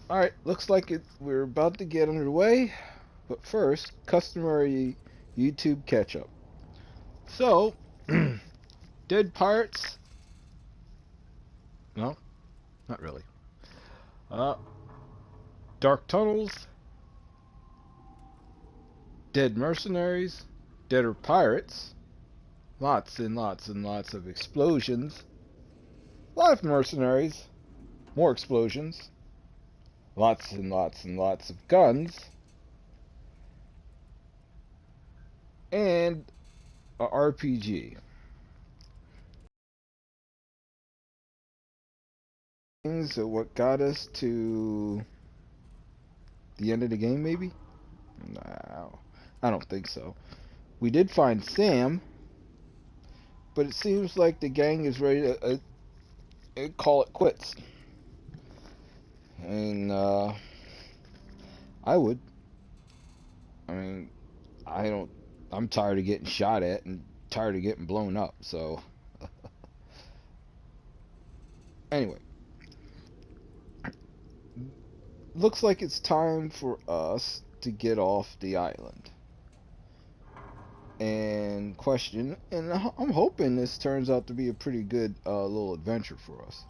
Alright, looks like we're about to get underway, but first, customary YouTube catch up. So, dead pirates? No, not really. Uh, dark tunnels, dead mercenaries, deader pirates, lots and lots and lots of explosions, live mercenaries, more explosions, lots and lots and lots of guns, and a RPG. So what got us to the end of the game, maybe? No, I don't think so. We did find Sam, but it seems like the gang is ready to call it quits. And I would. I mean, I don't. I'm tired of getting shot at and tired of getting blown up. So anyway, looks like it's time for us to get off the island. And question, and I'm hoping this turns out to be a pretty good little adventure for us.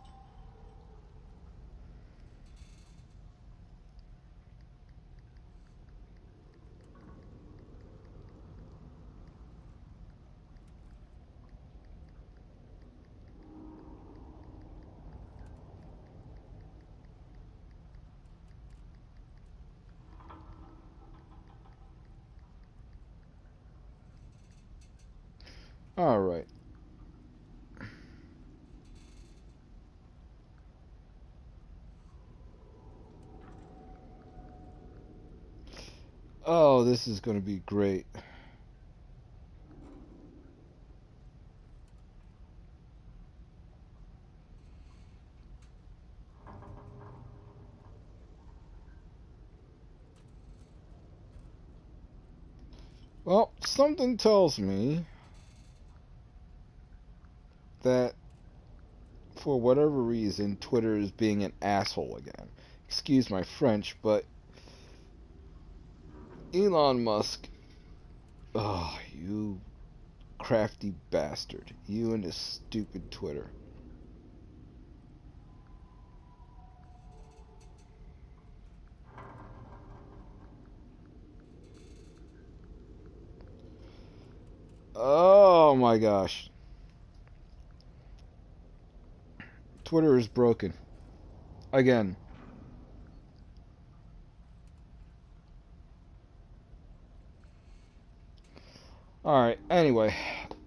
All right. Oh, this is going to be great. Well, something tells me that for whatever reason, Twitter is being an asshole again. Excuse my French, but Elon Musk, oh, you crafty bastard. You and this stupid Twitter. Oh my gosh. Twitter is broken. Again. Alright, anyway,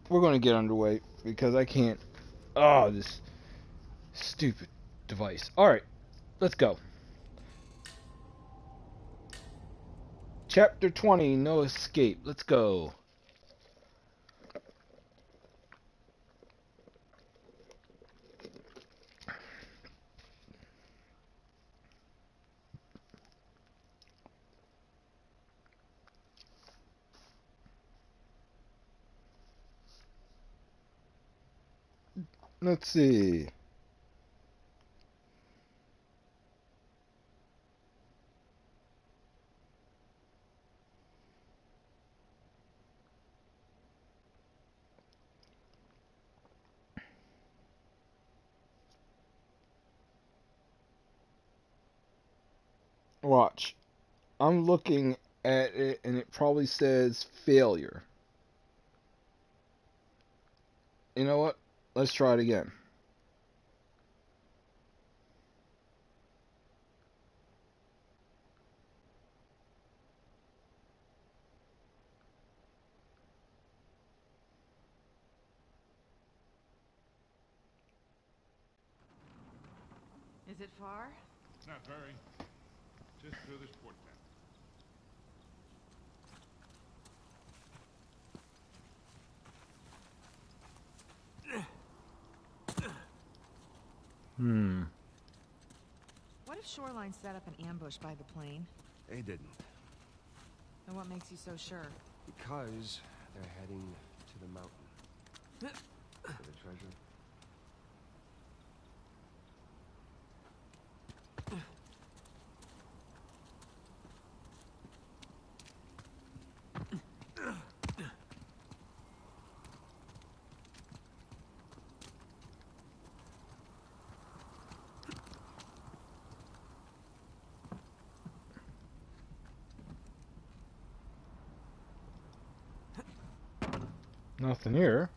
we're going to get underway because I can't. Oh, this stupid device. Alright, let's go. Chapter 20, No Escape. Let's go. Let's see. Watch. I'm looking at it and it probably says failure. You know what? Let's try it again. Is it far? Not very. Just through this port Hmm. What if Shoreline set up an ambush by the plane? They didn't. Then what makes you so sure? Because they're heading to the mountain. For the treasure. Nothing here.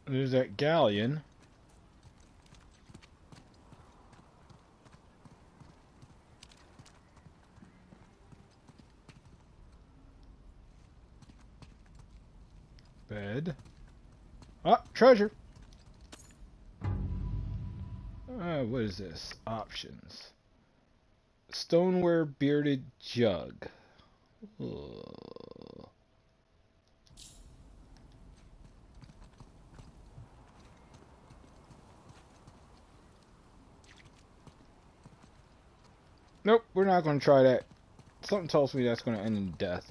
There's that galleon. Bed. Ah, treasure. What is this? Options. Stoneware bearded jug. Ugh. Nope, we're not going to try that. Something tells me that's going to end in death.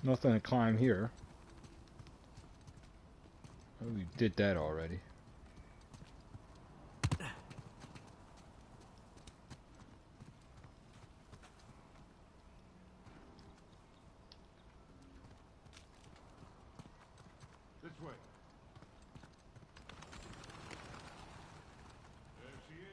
Nothing to climb here. Oh, we did that already. This way. There she is.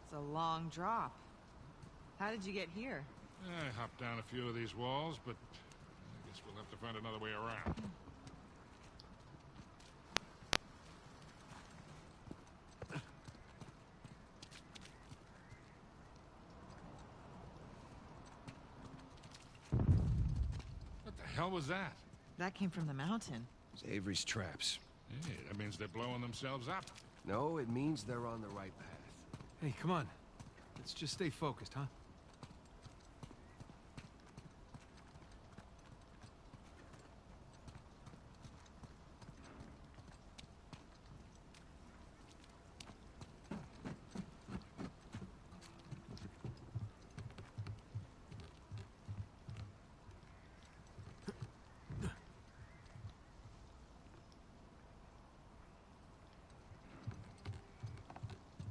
It's a long drop. How did you get here? I hopped down a few of these walls, but I guess we'll have to find another way around. What the hell was that? That came from the mountain. It's Avery's traps. Hey, that means they're blowing themselves up. No, it means they're on the right path. Hey, come on. Let's just stay focused, huh?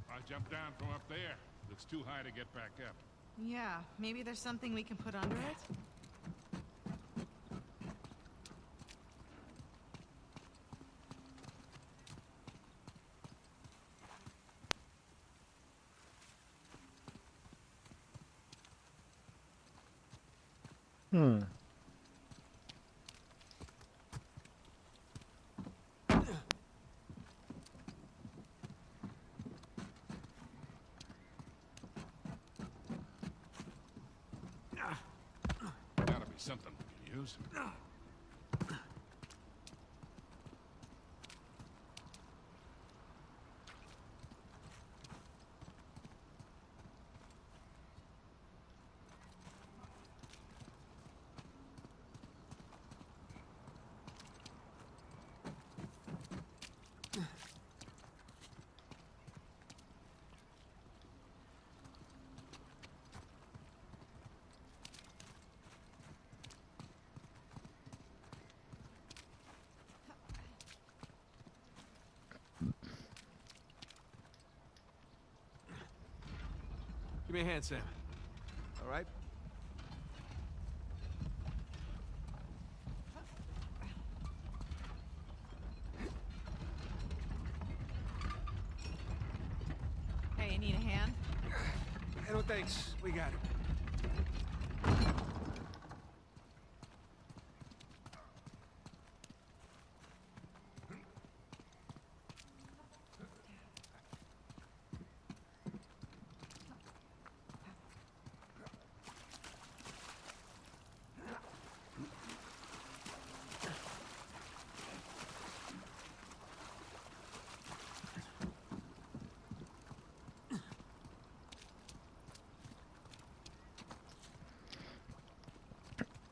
I jumped down from up there. Looks too high to get back up. Yeah, maybe there's something we can put under it? Gotta be something we can use. Give me a hand, Sam. All right? Hey, you need a hand? Hey, no thanks. We got it.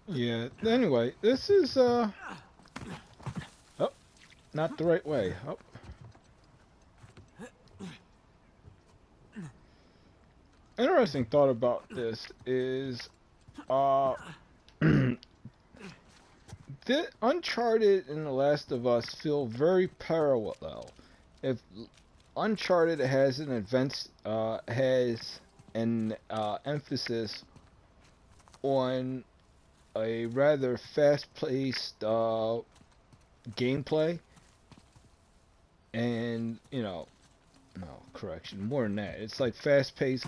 Yeah. Anyway, this is oh, not the right way. Oh. Interesting thought about this is the Uncharted and The Last of Us feel very parallel. If Uncharted has an emphasis on a rather fast-paced gameplay, and no correction, more than that. It's like fast-paced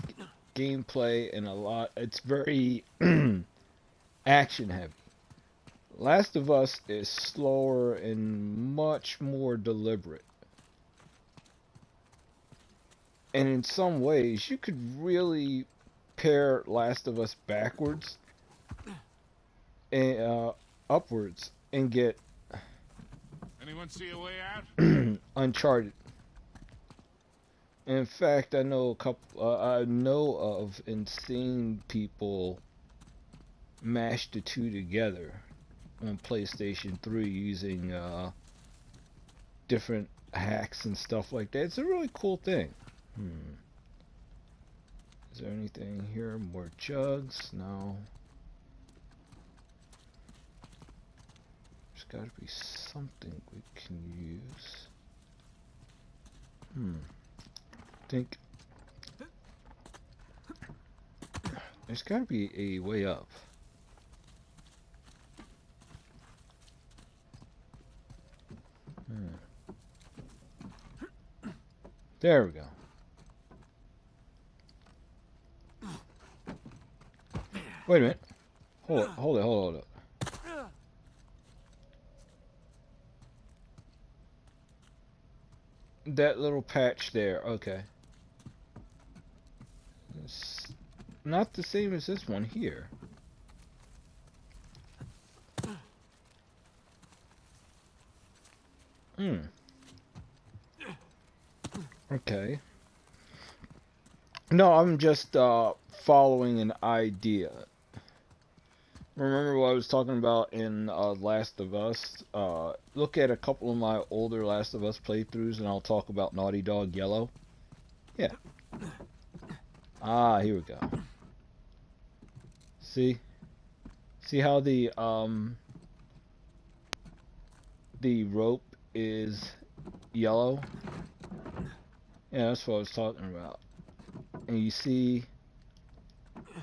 gameplay and a lot. It's very action-heavy. Last of Us is slower and much more deliberate. And in some ways, you could really pair Last of Us backwards and upwards and get Anyone see a way out? Uncharted. In fact, I know a couple. I know of and seen people mash the two together on PlayStation 3 using different hacks and stuff like that. It's a really cool thing. Is there anything here? More jugs? No. There's gotta be something we can use. Think there's gotta be a way up. There we go. Wait a minute. Hold it. That little patch there, okay. It's not the same as this one here. Okay. No, I'm just following an idea. Remember what I was talking about in Last of Us? Look at a couple of my older Last of Us playthroughs and I'll talk about Naughty Dog Yellow. Yeah. Ah, here we go. See? See how the rope is yellow? Yeah, that's what I was talking about. And you see...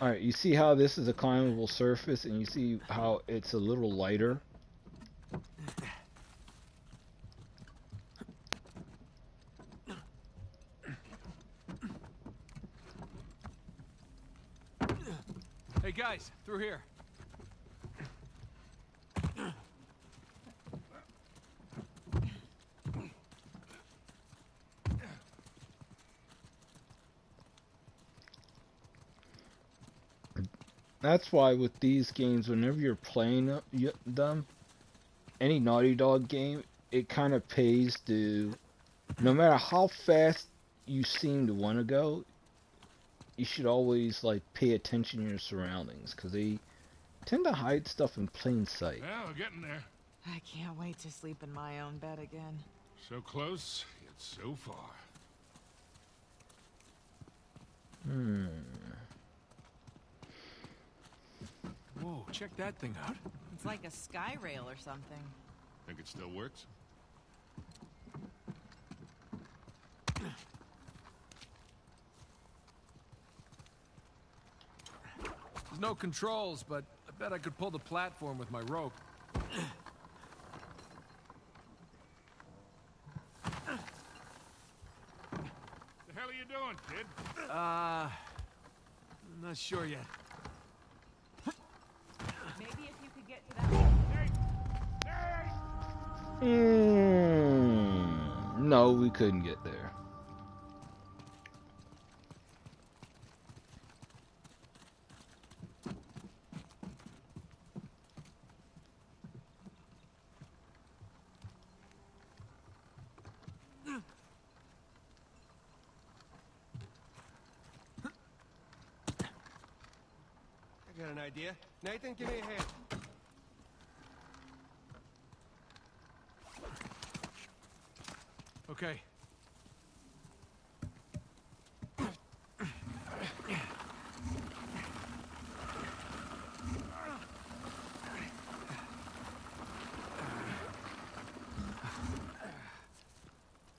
Alright, you see how this is a climbable surface, and you see how it's a little lighter? Hey guys, through here. That's why with these games, whenever you're playing them, any Naughty Dog game, it kind of pays to, no matter how fast you seem to want to go, you should always like pay attention to your surroundings, because they tend to hide stuff in plain sight. Well, we're getting there. I can't wait to sleep in my own bed again. So close, yet so far. Whoa, check that thing out. It's like a sky rail or something. Think it still works? There's no controls, but I bet I could pull the platform with my rope. The hell are you doing, kid? I'm not sure yet. Maybe if you could get to that. No, we couldn't get there. I got an idea. Nathan, give me a hand. Okay.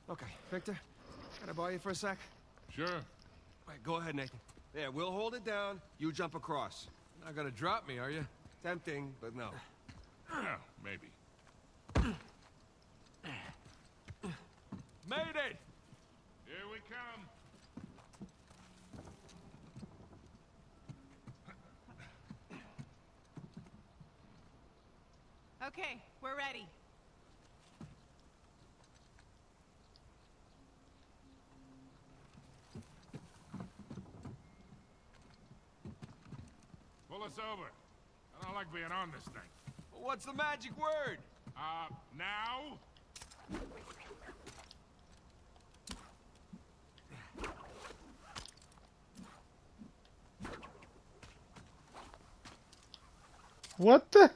Okay, Victor, can I borrow you for a sec? Sure. Right, go ahead, Nathan. There, we'll hold it down. You jump across. You're not gonna drop me, are you? Tempting, but no. Yeah, maybe. Made it! Here we come. Okay, we're ready. Pull us over. I don't like being on this thing. What's the magic word? Now? What the?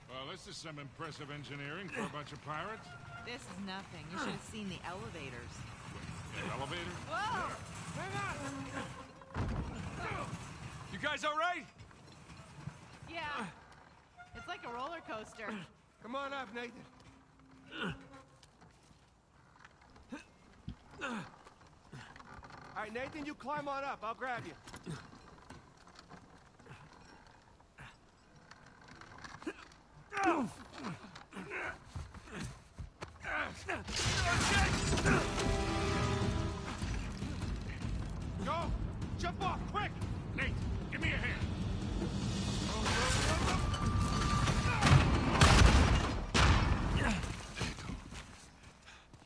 Well, this is some impressive engineering for a bunch of pirates. This is nothing. You should have seen the elevators. Yeah, elevator? Whoa! You guys all right? Yeah. It's like a roller coaster. Come on up, Nathan. All right, Nathan, you climb on up. I'll grab you. Go! Jump off, quick! Nate, give me a hand.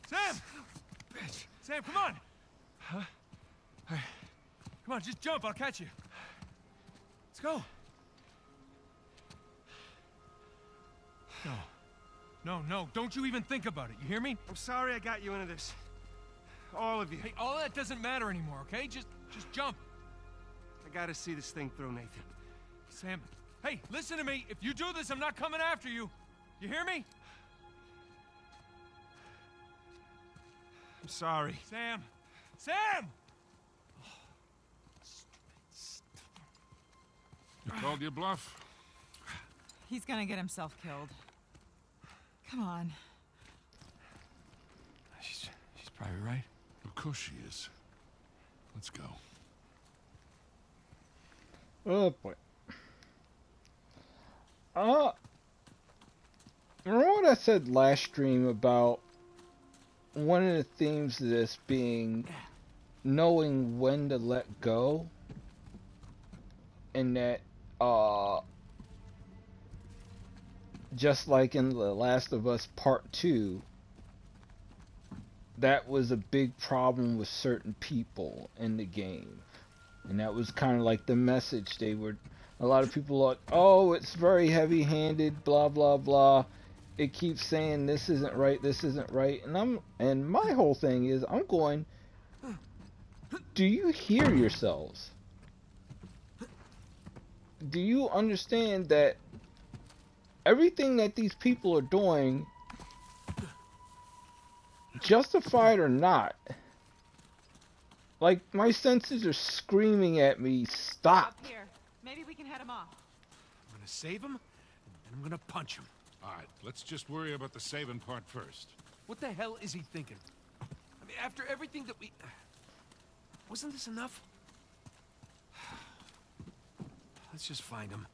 Sam! Sam, come on! Huh? All right. Come on, just jump. I'll catch you. Let's go. No. No, no. Don't you even think about it. You hear me? I'm sorry I got you into this. All of you. Hey, all that doesn't matter anymore, okay? Just jump. I gotta see this thing through, Nathan. Sam, hey, listen to me. If you do this, I'm not coming after you. You hear me? I'm sorry. Sam! Sam! You called your bluff? He's gonna get himself killed. Come on. She's probably right. Of course she is. Let's go. Oh boy. Remember what I said last stream about one of the themes of this being knowing when to let go? And that, just like in The Last of Us Part 2, that was a big problem with certain people in the game. And that was kind of like the message they were... A lot of people are like, oh, it's very heavy-handed, blah, blah, blah. It keeps saying this isn't right, this isn't right. And my whole thing is, I'm going, do you hear yourselves? Do you understand that everything that these people are doing, justified or not, like, my senses are screaming at me, stop. Up here. Maybe we can head him off. I'm gonna save him, and then I'm gonna punch him. All right, let's just worry about the saving part first. What the hell is he thinking? I mean, after everything that we... Wasn't this enough? Let's just find him.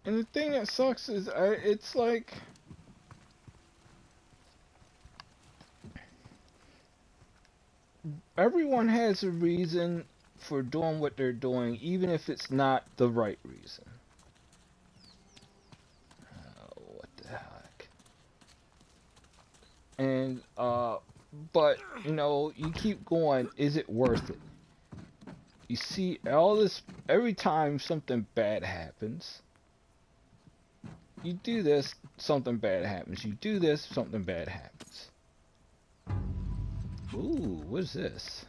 And the thing that sucks is, it's like... everyone has a reason for doing what they're doing, even if it's not the right reason. Oh, what the heck. And, but, you know, you keep going, is it worth it? You see all this every time something bad happens. You do this, something bad happens. You do this, something bad happens. Ooh, what is this?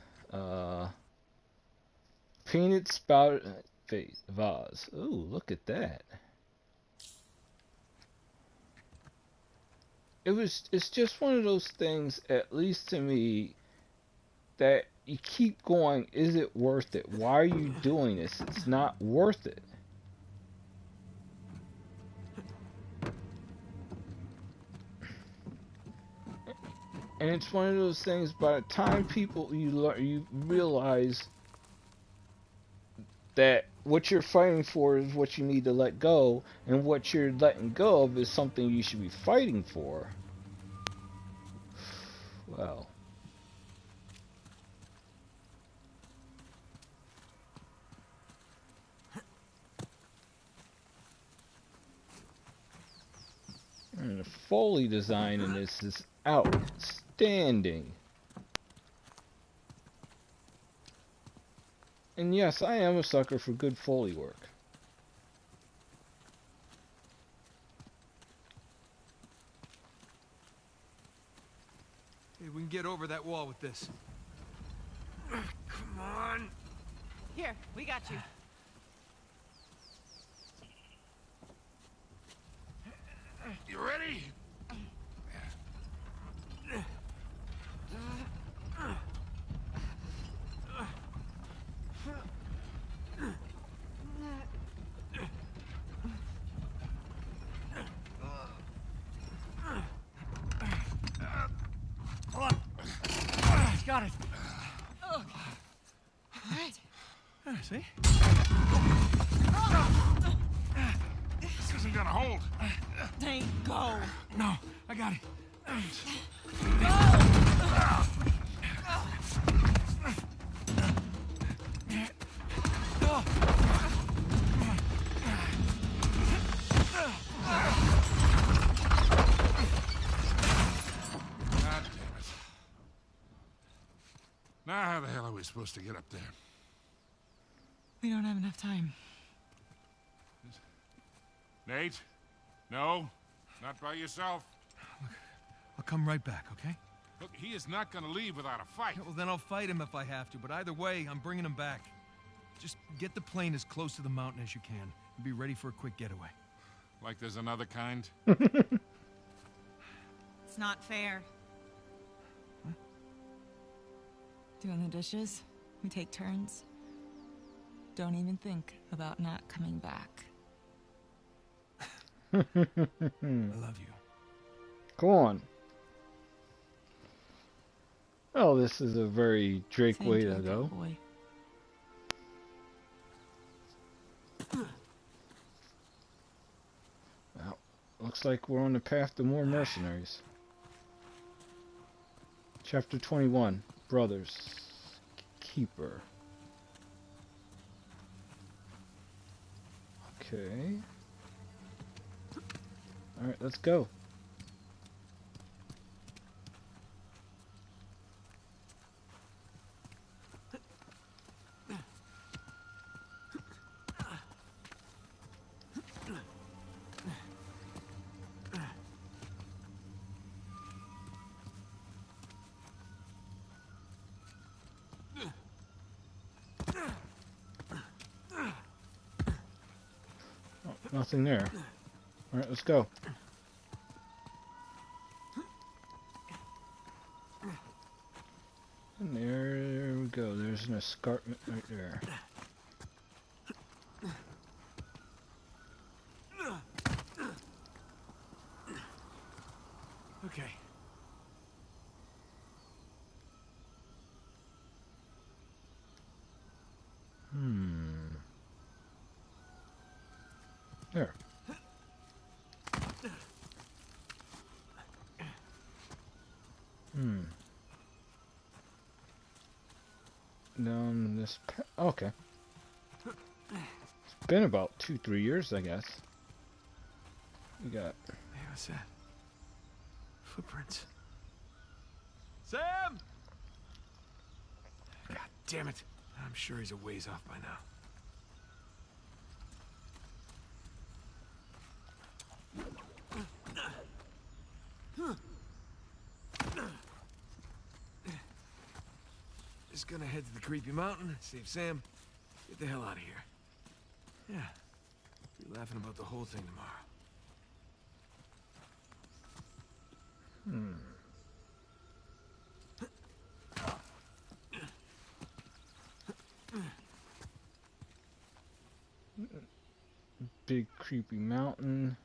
Painted spout vase. Ooh, look at that. It's just one of those things, at least to me, that you keep going, is it worth it? Why are you doing this? It's not worth it. And it's one of those things, by the time people you realize that what you're fighting for is what you need to let go, and what you're letting go of is something you should be fighting for. Well, and the Foley design in this is outstanding. And yes, I am a sucker for good Foley work. Hey, we can get over that wall with this. Come on. Here, we got you. You ready? Got it. All right. See? This isn't gonna hold. Dang, go. No, I got it. God damn it. Now how the hell are we supposed to get up there? We don't have enough time. Nate? No? Not by yourself? I'll come right back, okay? Look, he is not gonna leave without a fight. Well, then I'll fight him if I have to, but either way, I'm bringing him back. Just get the plane as close to the mountain as you can, and be ready for a quick getaway. Like there's another kind? It's not fair. Huh? Doing the dishes, we take turns. Don't even think about not coming back. I love you. Go on. Well, this is a very Drake Same way to to you, go. boy. Well, looks like we're on the path to more mercenaries. Chapter 21, Brothers Keeper. Okay. Alright, let's go. Oh, nothing there. Alright, let's go. And there we go. There's an escarpment right there. Okay. There. Down this okay. It's been about 2-3 years, I guess. We got Hey, what's that? Footprints. Sam! God damn it. I'm sure he's a ways off by now. Just gonna head to the creepy mountain, save Sam, get the hell out of here. Yeah, be laughing about the whole thing tomorrow. Big creepy mountain.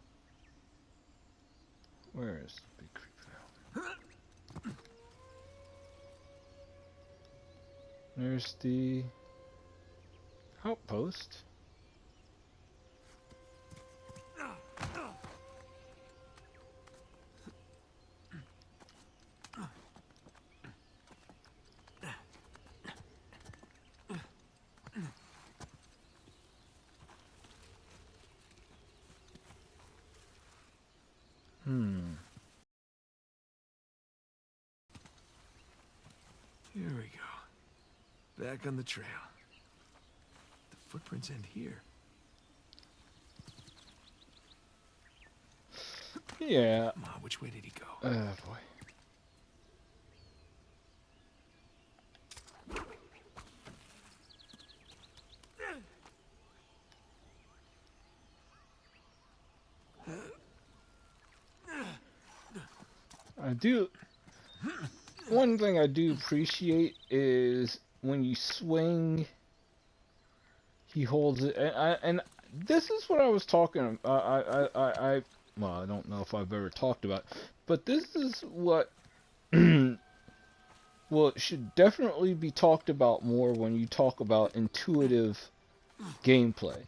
Where is the big creepy mountain? There's the outpost. Here we go. Back on the trail. The footprints end here. Yeah. Come on, which way did he go? Boy. I do. One thing I do appreciate is when you swing, he holds it, and this is what I was talking. Well, I don't know if I've ever talked about, but this is what. Well, it should definitely be talked about more when you talk about intuitive gameplay.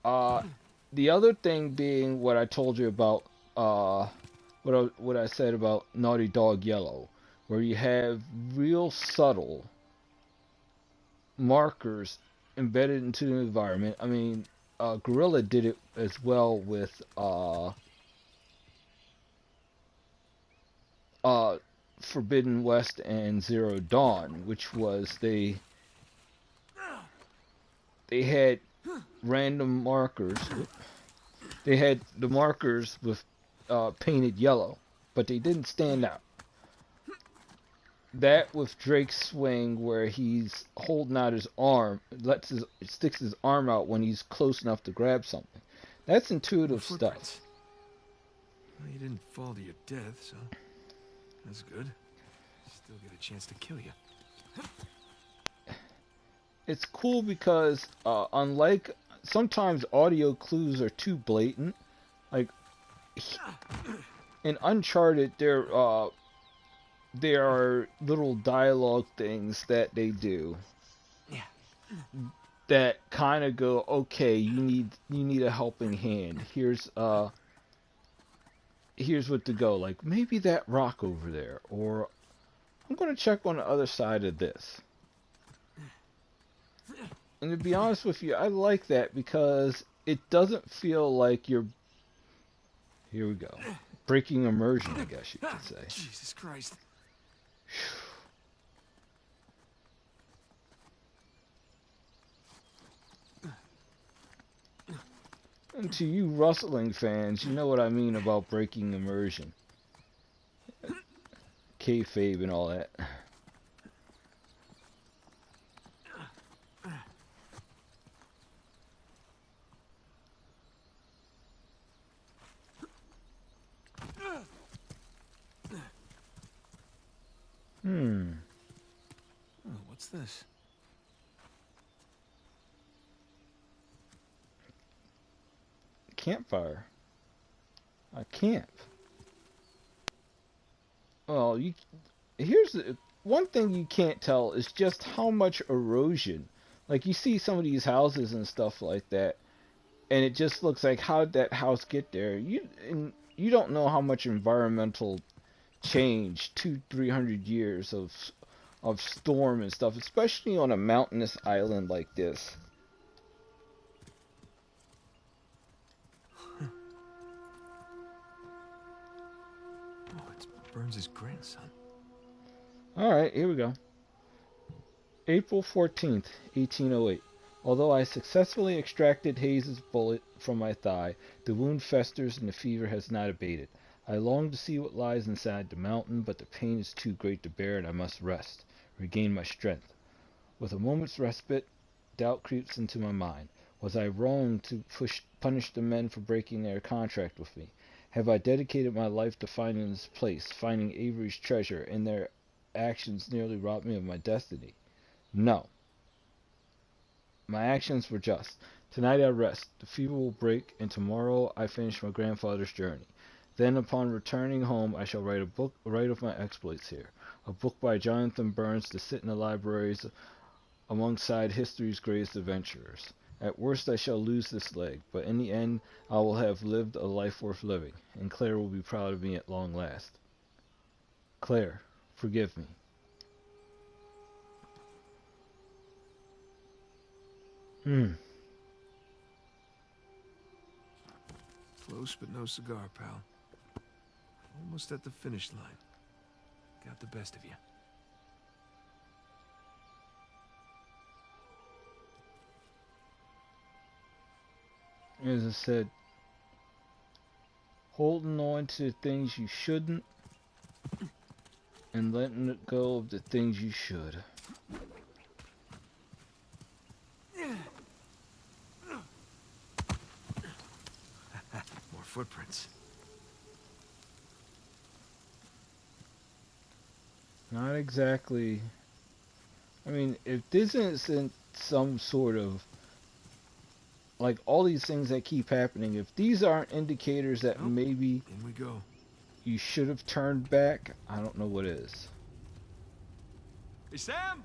The other thing being what I told you about, what I said about Naughty Dog Yellow, where you have real subtle markers embedded into the environment. I mean, Gorilla did it as well with Forbidden West and Zero Dawn, which was they had random markers. They had the markers with painted yellow, but they didn't stand out. That with Drake's swing, where he's holding out his arm, sticks his arm out when he's close enough to grab something. That's intuitive stuff. Well, you didn't fall to your death, so that's good. Still get a chance to kill you. It's cool because unlike sometimes audio clues are too blatant, like in Uncharted, there are little dialogue things that they do that kind of go, okay, you need a helping hand. Here's what to go. Like maybe that rock over there, or I'm gonna check on the other side of this. And to be honest with you, I like that because it doesn't feel like you're. Here we go. Breaking immersion, I guess you could say. Jesus Christ. And to you wrestling fans, you know what I mean about breaking immersion. Kayfabe and all that. Oh, what's this? Campfire. A camp. Well, here's one thing you can't tell is just how much erosion. Like you see some of these houses and stuff like that, and it just looks like how did that house get there? You don't know how much environmental change 200-300 years of storm and stuff, especially on a mountainous island like this. Oh, it's Burns' grandson. Alright, here we go. April 14th, 1808. Although I successfully extracted Hayes's bullet from my thigh, the wound festers and the fever has not abated. I long to see what lies inside the mountain, but the pain is too great to bear, and I must rest, regain my strength. With a moment's respite, doubt creeps into my mind. Was I wrong to punish the men for breaking their contract with me? Have I dedicated my life to finding this place, finding Avery's treasure, and their actions nearly robbed me of my destiny? No. My actions were just. Tonight I rest, the fever will break, and tomorrow I finish my grandfather's journey. Then, upon returning home, I shall write of my exploits here. A book by Jonathan Burns to sit in the libraries alongside history's greatest adventurers. At worst I shall lose this leg, but in the end I will have lived a life worth living, and Claire will be proud of me at long last. Claire, forgive me. Close, but no cigar, pal. Almost at the finish line. Got the best of you. As I said, holding on to things you shouldn't and letting it go of the things you should. More footprints. Not exactly. I mean, if this isn't some sort of, like, all these things that keep happening, if these aren't indicators that maybe In we go. you should have turned back, I don't know what is. Hey, Sam!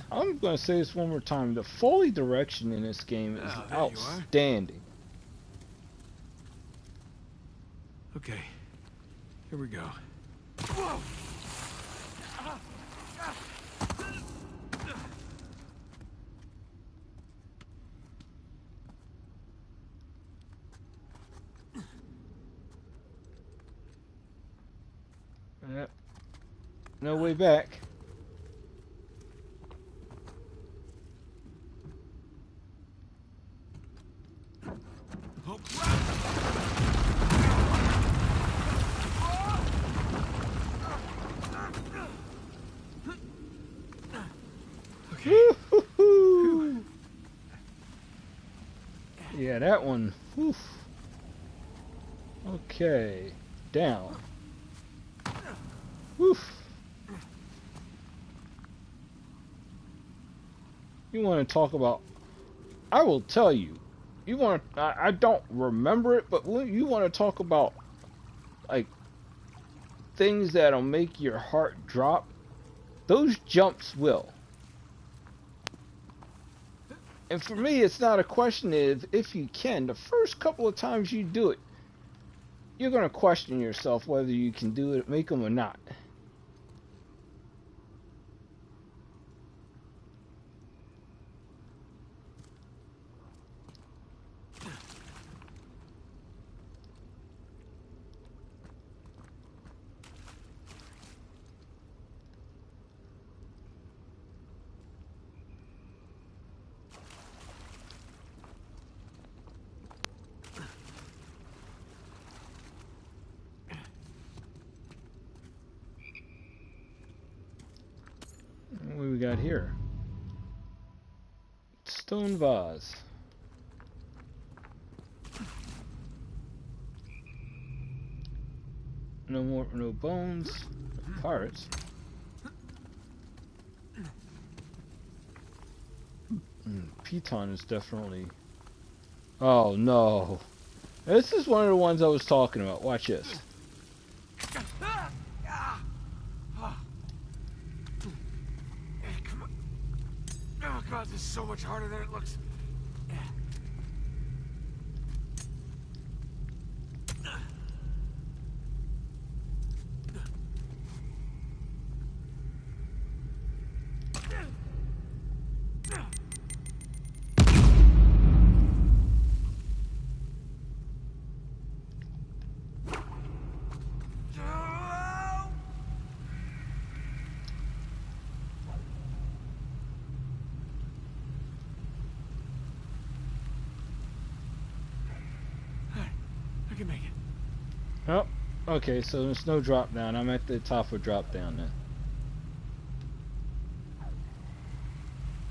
I'm going to say this one more time. The Foley direction in this game is Oh, there you are. outstanding. Okay. Here we go. Yep. No way back. Woo-hoo-hoo. Yeah, that one. Oof. Okay. Down. Oof. You want to talk about... I will tell you. You want to... I don't remember it, but when you want to talk about, like, things that'll make your heart drop, those jumps will. And for me, it's not a question of if you can. The first couple of times you do it, you're going to question yourself whether you can do it, make them or not. What do we got here? Stone vase. No bones. Pirates. Piton is definitely... Oh no. This is one of the ones I was talking about. Watch this. God, this is so much harder than it looks. I can make it. Oh, okay, so there's no drop down. I'm at the top of drop down then.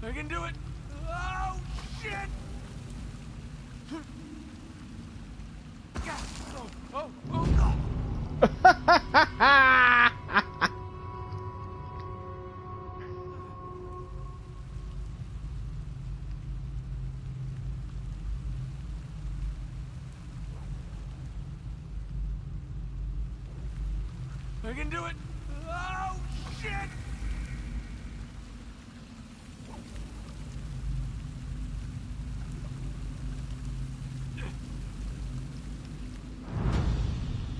I can do it. Oh, shit! Oh, oh, I can do it. Oh, shit!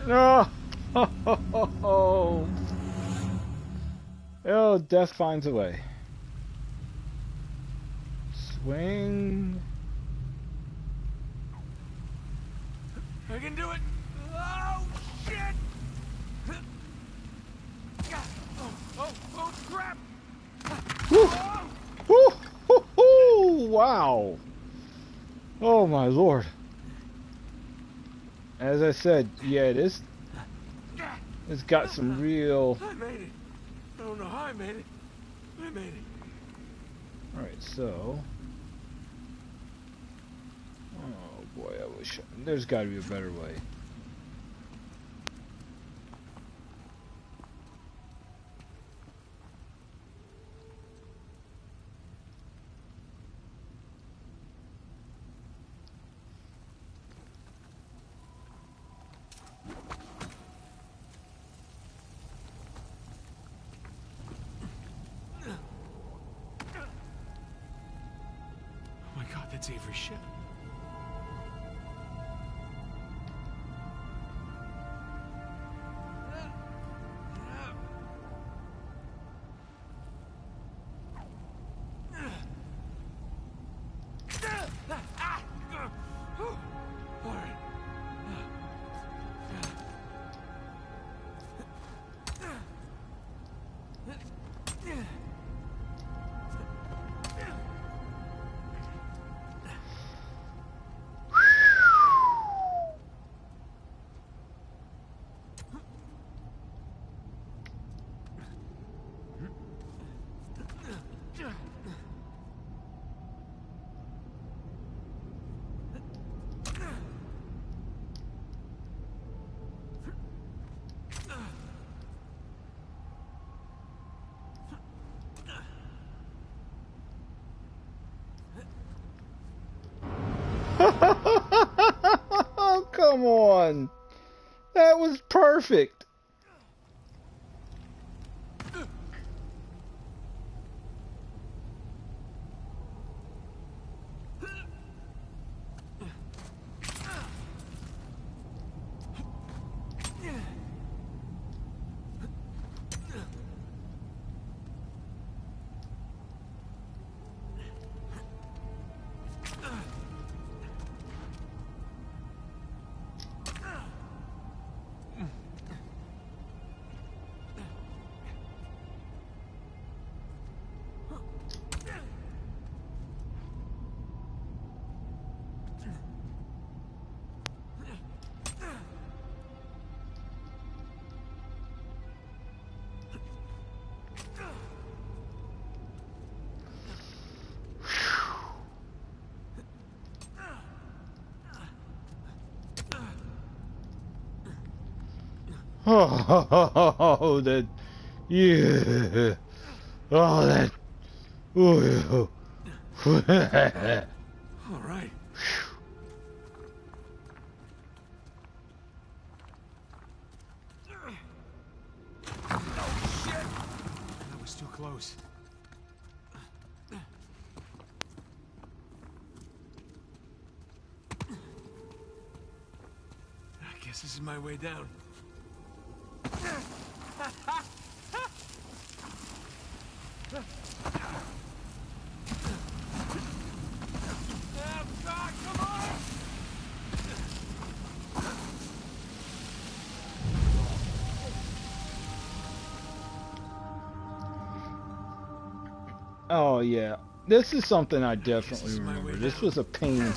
No! Oh, death finds a way. Swing. I can do it. Oh, shit! Oh, crap! Woo! Oh! Woo! Hoo, hoo! Wow! Oh my lord! As I said, yeah, it's got some real. I made it. I don't know how I made it. I made it. All right, so. Oh boy, I wish there's got to be a better way. Oh my God, that's Avery's ship. All right. Oh, come on! That was perfect! Oh, that, yeah. Oh, that, ooh. All right. Oh, shit! That was too close. guess this is my way down. God, come on! Oh yeah, this is something I definitely is my remember. way This down. was a pain,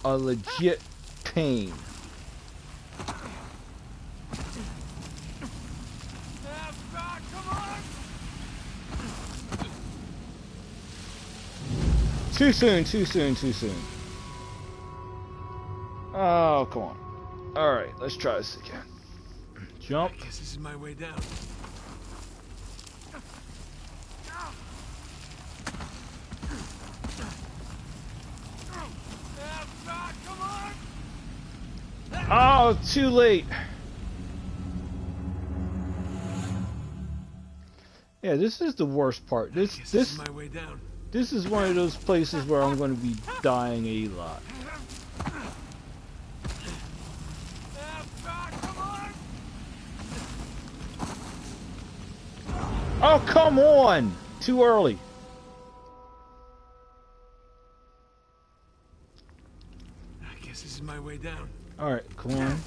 a legit pain. God, come on! Too soon, too soon, too soon. Oh, come on. Alright, let's try this again. Jump. I guess this is my way down. God, come on! Oh, too late. Yeah, this is the worst part. I guess this is my way down. This is one of those places where I'm going to be dying a lot. God, come on! Oh, come on! Too early. I guess this is my way down. Alright, come on.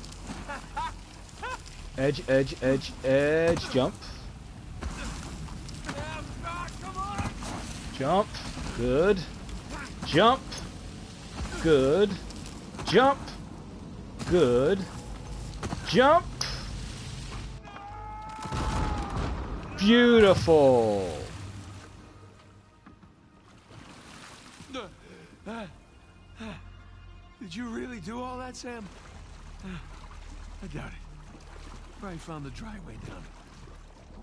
Edge, edge, edge, edge. Jump. God, come on! Jump. Good. Jump. Good. Jump. Good. Jump. Beautiful. Did you really do all that, Sam? I doubt it. Probably found the dry way down.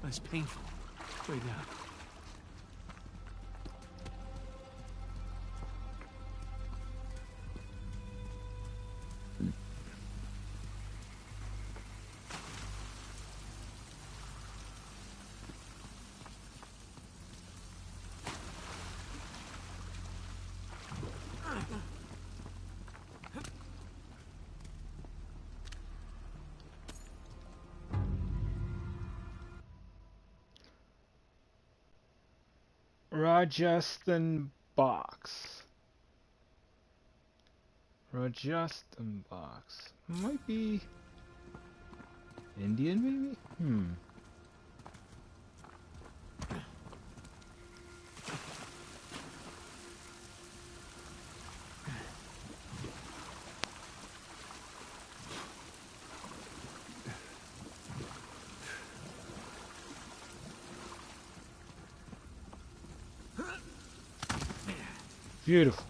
Less painful. Way down. Rajasthan box. Rajasthan box. Might be Indian, maybe? Beautiful.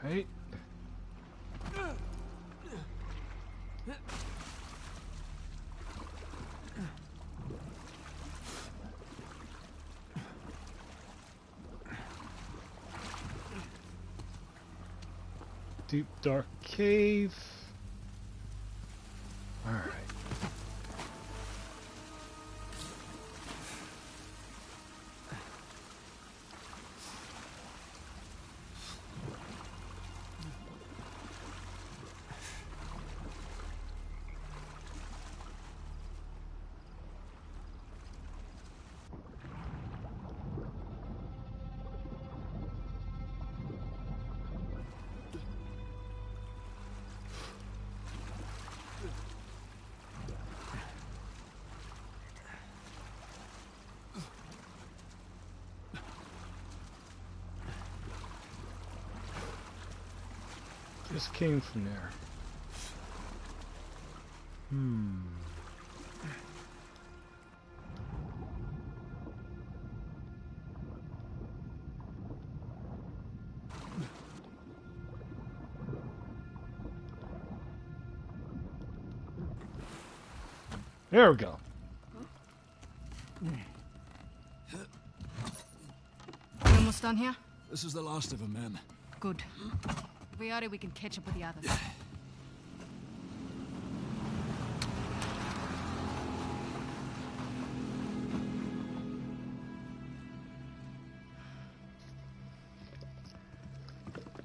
Alright. Deep dark cave. Alright. Just came from there. There we go. We almost done here? This is the last of them, ma'am. Good. If we are, we can catch up with the others.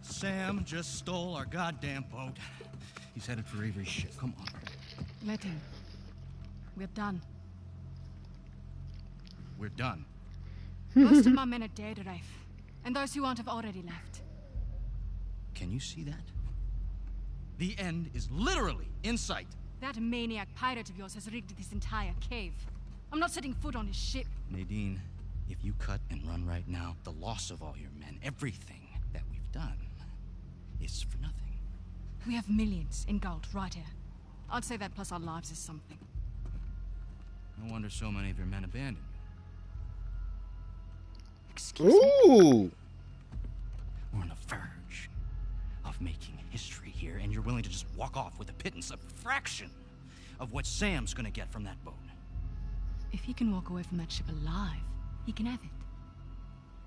Sam just stole our goddamn boat. He's headed for Avery's ship. Come on. Let him. We're done. We're done. Most of my men are dead, Rafe. And those who aren't have already left. Can you see that? The end is literally in sight. That maniac pirate of yours has rigged this entire cave. I'm not setting foot on his ship. Nadine, if you cut and run right now, the loss of all your men, everything that we've done, is for nothing. We have millions in gold right here. I'd say that plus our lives is something. No wonder so many of your men abandoned you. Excuse me? Ooh! We're on the verge of making history here, and you're willing to just walk off with a pittance, a fraction of what Sam's gonna get from that boat. If he can walk away from that ship alive, he can have it.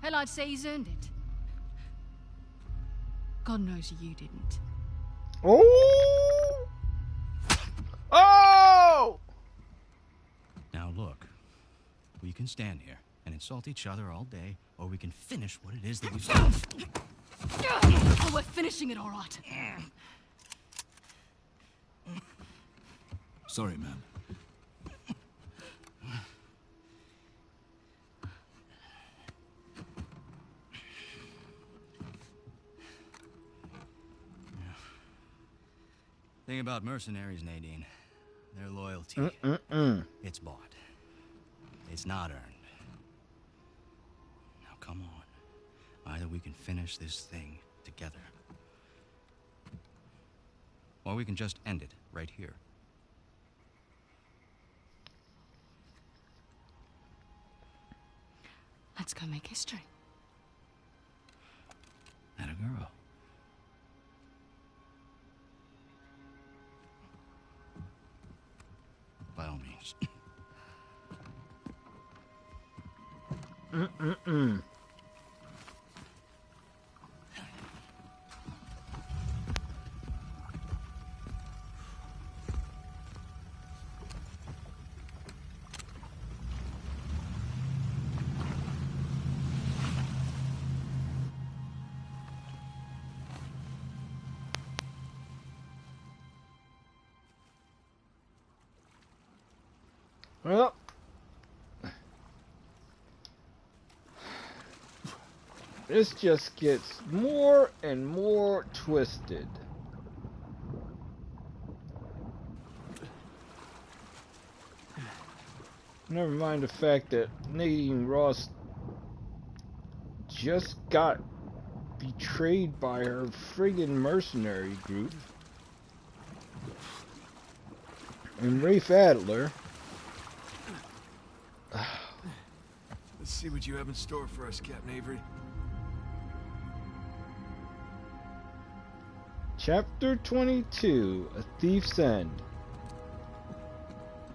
Hell, I'd say he's earned it. God knows you didn't. Oh! Oh! Now look, we can stand here and insult each other all day, or we can finish what it is that we've done. Oh, we're finishing it all right. Sorry, ma'am. Thing about mercenaries, Nadine, their loyalty, it's bought. It's not earned. Now come on. Either we can finish this thing together, or we can just end it right here. Let's go make history. And a girl. By all means. Well, this just gets more and more twisted. Never mind the fact that Nadine Ross just got betrayed by her friggin' mercenary group. And Rafe Adler. Let's see what you have in store for us, Captain Avery. Chapter 22, A Thief's End.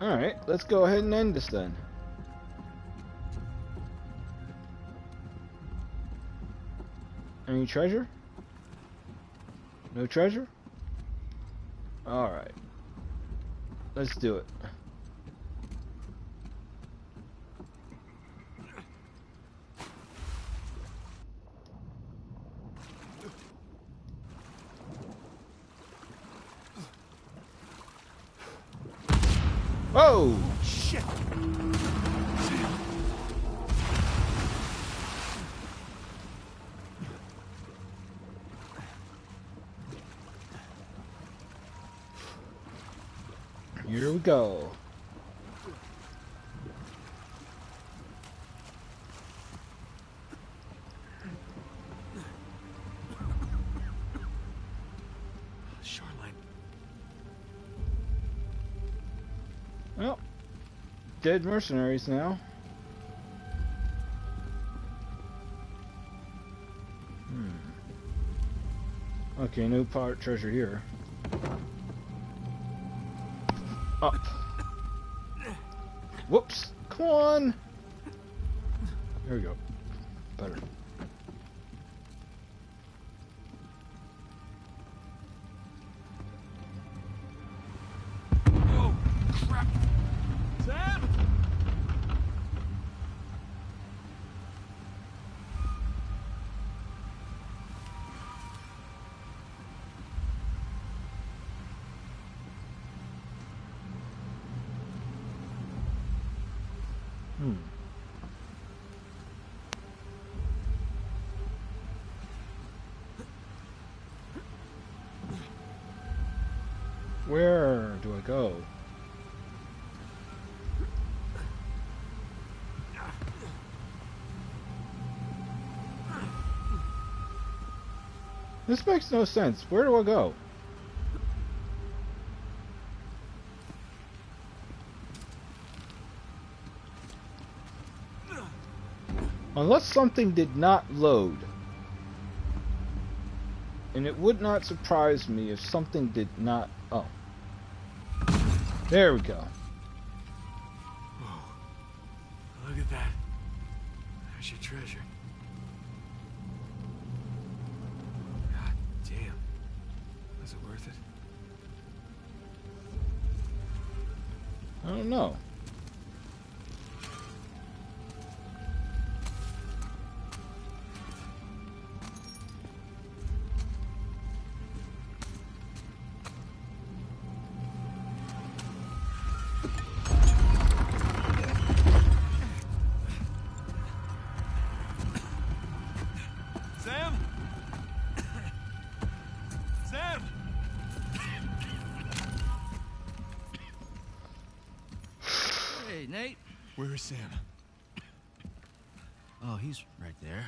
Alright, let's go ahead and end this then. Any treasure? No treasure? Alright. Let's do it. Oh! Shit! Here we go. Shoreline. Well, dead mercenaries now. Okay, no pirate treasure here. Up. Whoops. Come on. There we go. Better. Oh, crap. Sam? Where do I go? This makes no sense. Where do I go? Unless something did not load. And it would not surprise me if something did not... Oh. There we go. Whoa. Look at that. There's your treasure. God damn. Was it worth it? I don't know. Sam? Sam? Hey, Nate. Where is Sam? Oh, he's right there.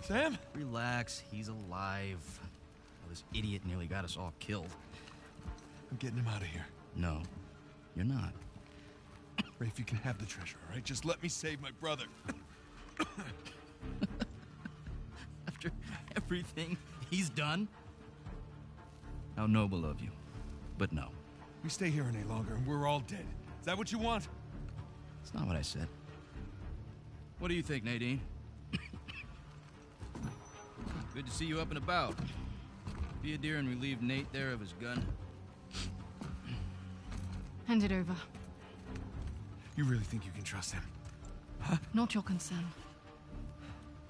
Sam? Relax, he's alive. Oh, this idiot nearly got us all killed. I'm getting him out of here. No, you're not. Rafe, you can have the treasure, all right? Just let me save my brother. After everything he's done? How noble of you. But no, We stay here any longer and we're all dead. Is that what you want? it's not what I said. What do you think, Nadine? Good to see you up and about. Be a dear and relieve Nate there of his gun. Hand it over. You really think you can trust him? Not your concern.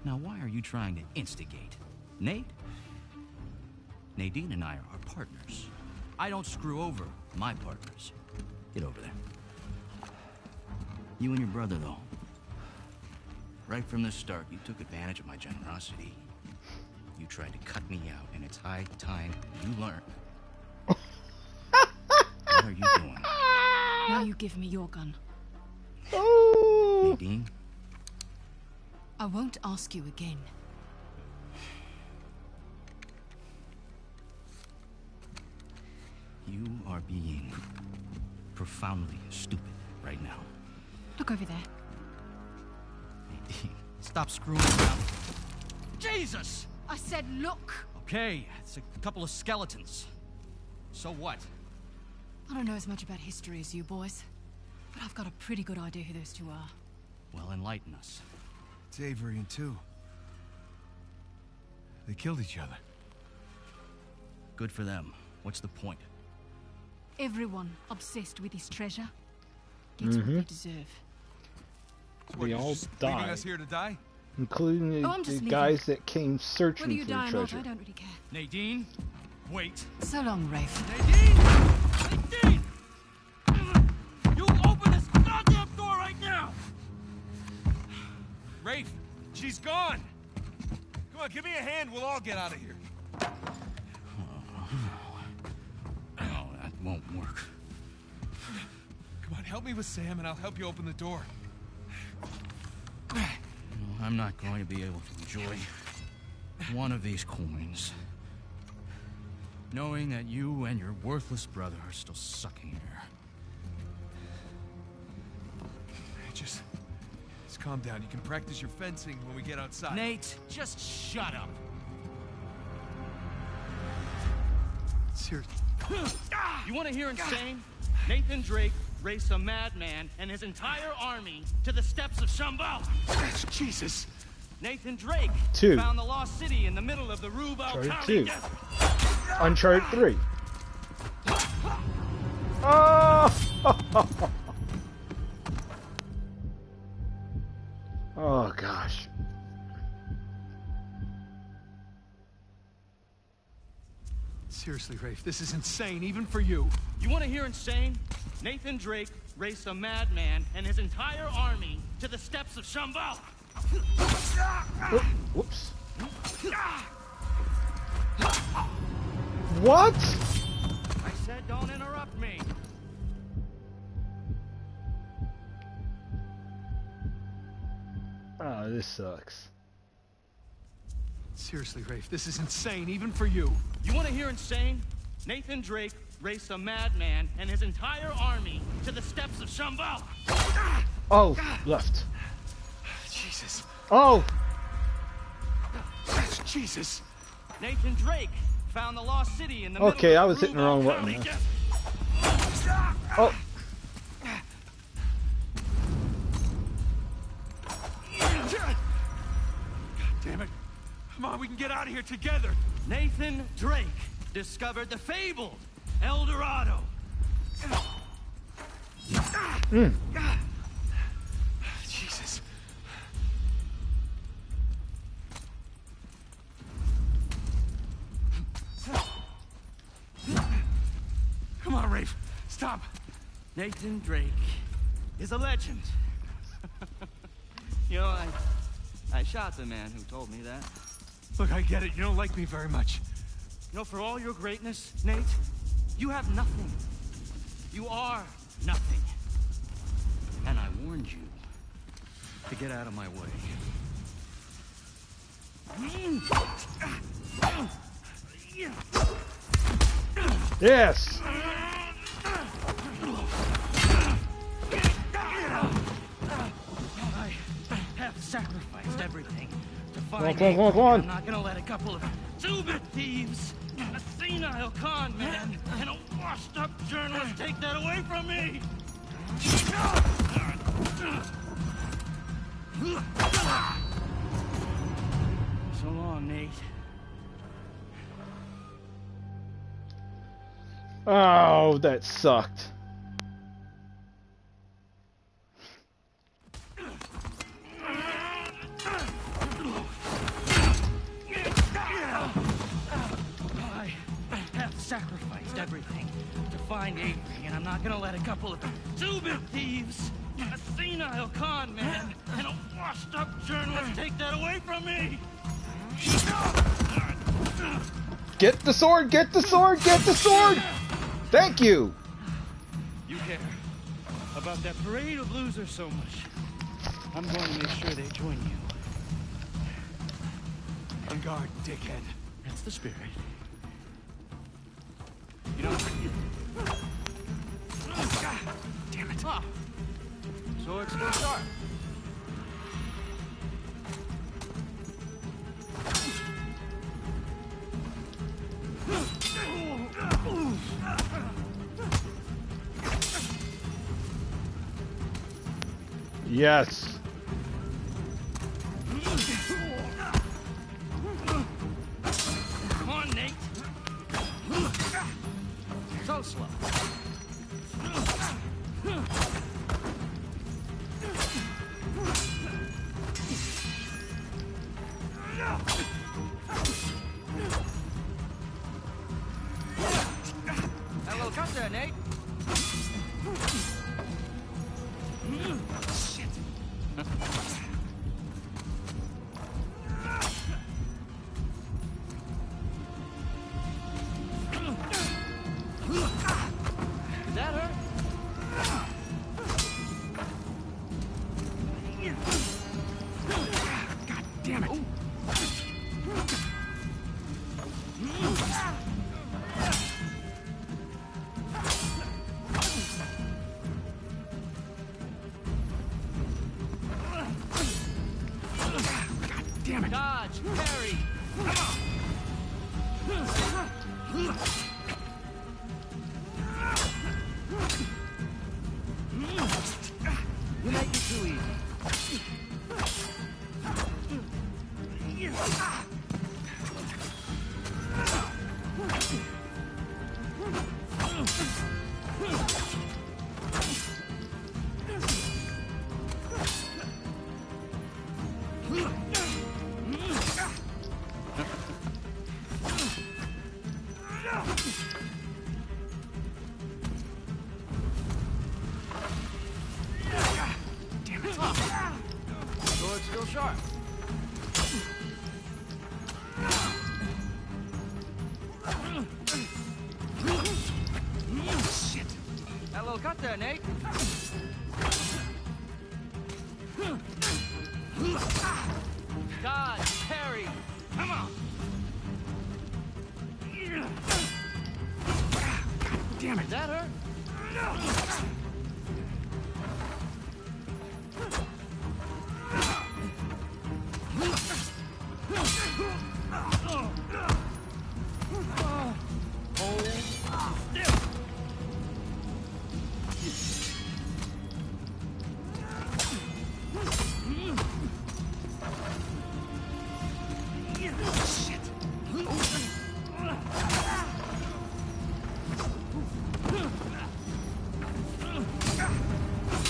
Now, why are you trying to instigate? Nate? Nadine and I are partners. I don't screw over my partners. Get over there. You and your brother, though. Right from the start, you took advantage of my generosity. You tried to cut me out, and it's high time you learn. What are you doing? Now you give me your gun. Oh. Nadine? I won't ask you again. You are being profoundly stupid right now. Look over there. Nadine, stop screwing around. Jesus! I said look! Okay, it's a couple of skeletons. So what? I don't know as much about history as you boys, but I've got a pretty good idea who those two are. Well, enlighten us. It's Avery and two. They killed each other. Good for them. What's the point? Everyone obsessed with his treasure gets what they deserve. We You're all just leaving died. us here to die? Including Oh, I'm the just leaving. guys that came Whether searching you for die the or not, treasure. I don't really care. Nadine, wait. So long, Rafe. Nadine! Nadine! You open this goddamn door right now! Rafe, she's gone! Come on, give me a hand, we'll all get out of here. No, that won't work. Come on, help me with Sam and I'll help you open the door. No, I'm not going to be able to enjoy one of these coins. Knowing that you and your worthless brother are still sucking air. Just calm down. You can practice your fencing when we get outside. Nate, just shut up. Seriously. You want to hear insane? Nathan Drake raced a madman and his entire army to the steps of Shambhala. Jesus. Nathan Drake 2. found the lost city in the middle of the Rube Uncharted County 2. desert. Uncharted 3. Oh! Oh, gosh. Seriously, Rafe, this is insane, even for you. You want to hear insane? Nathan Drake raced a madman and his entire army to the steps of Shambhala. Oh, whoops. What? I said don't interrupt me. Oh, this sucks. Seriously, Rafe, this is insane, even for you. You want to hear insane? Nathan Drake raced a madman and his entire army to the steps of Shambhala. Oh, left. Jesus. Oh! Jesus. Nathan Drake found the lost city in the Okay, middle I of was the hitting the wrong Rube button County there. desert. Oh! God damn it. Come on, we can get out of here together. Nathan Drake discovered the fabled El Dorado. Jesus. Come on, Rafe. Stop. Nathan Drake is a legend. You know, I shot the man who told me that. Look, I get it. You don't like me very much. You know, for all your greatness, Nate, you have nothing. You are nothing. And I warned you to get out of my way. Yes! I have sacrificed everything to Come find on, come on, come on. I'm not gonna let a couple of two-bit thieves, a senile con man, and a washed-up journalist take that away from me! So long, Nate. Oh, that sucked. I have sacrificed everything to find Avery, and I'm not gonna let a couple of two-bit thieves, a senile con man, and a washed-up journalist take that away from me! Get the sword! Get the sword! Get the sword! Thank you! You care about that parade of losers so much. I'm going to make sure they join you. On guard, dickhead. That's the spirit. You know... God damn it. Ah, so it's still sharp. Yes. Come on, Nate. So slow. That little cut there, Nate. Shit. Did that hurt? God damn it. God damn it. Dodge, parry. Sword's still sharp. Shit. That little cut there, Nate. God, Harry, come on. Damn it, that hurt?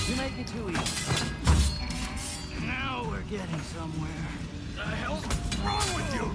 You make it too easy. Now we're getting somewhere. The hell's wrong with you?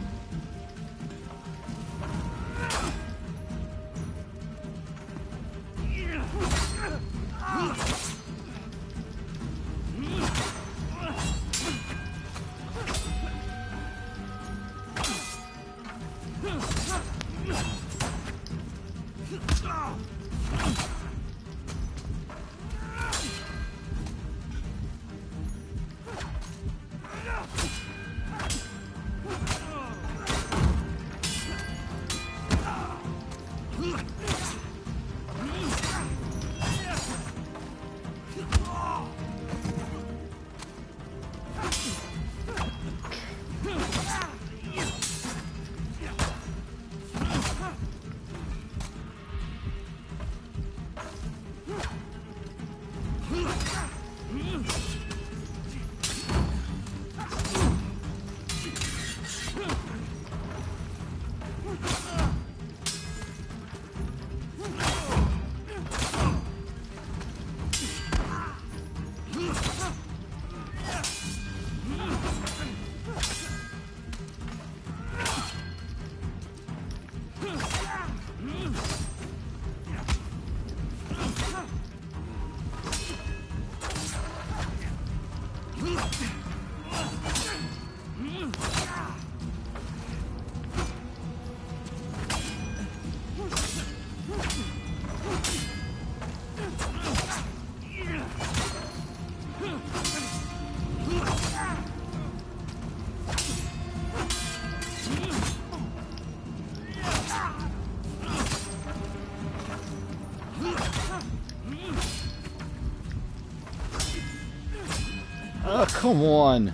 Oh, come on.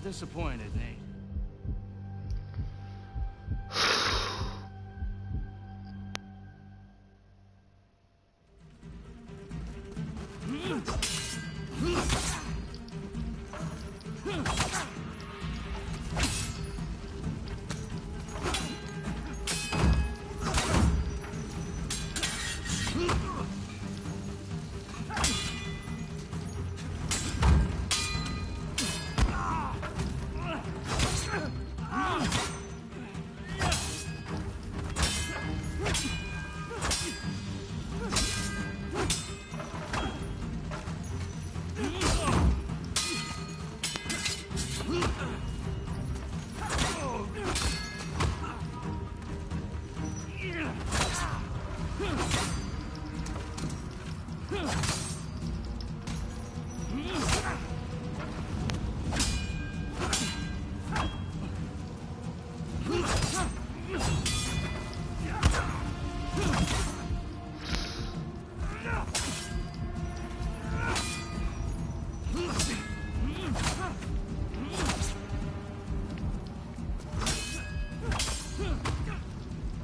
Disappointed, Nate.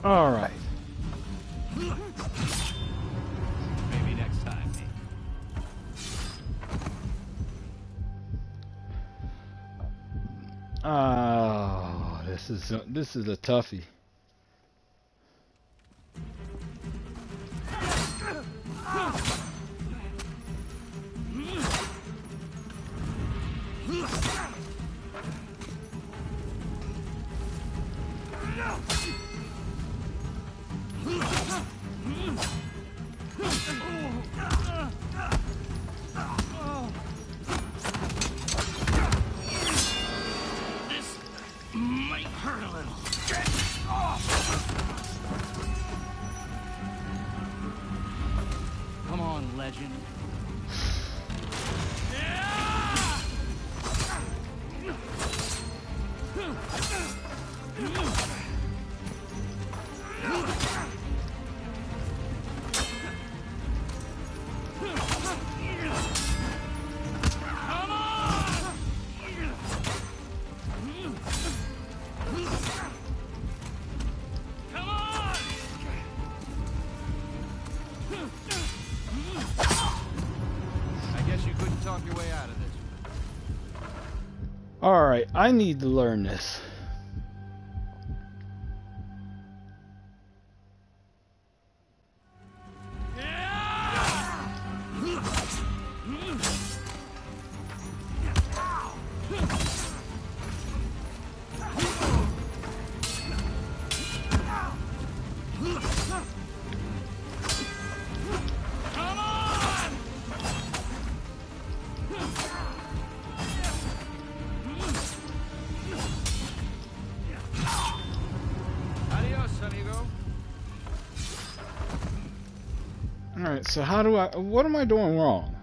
All right. Maybe next time. Oh, this is a toughie. This might hurt a little. Come on, legend. I guess you couldn't talk your way out of this. All right, I need to learn this. Adios, amigo. All right, so what am I doing wrong?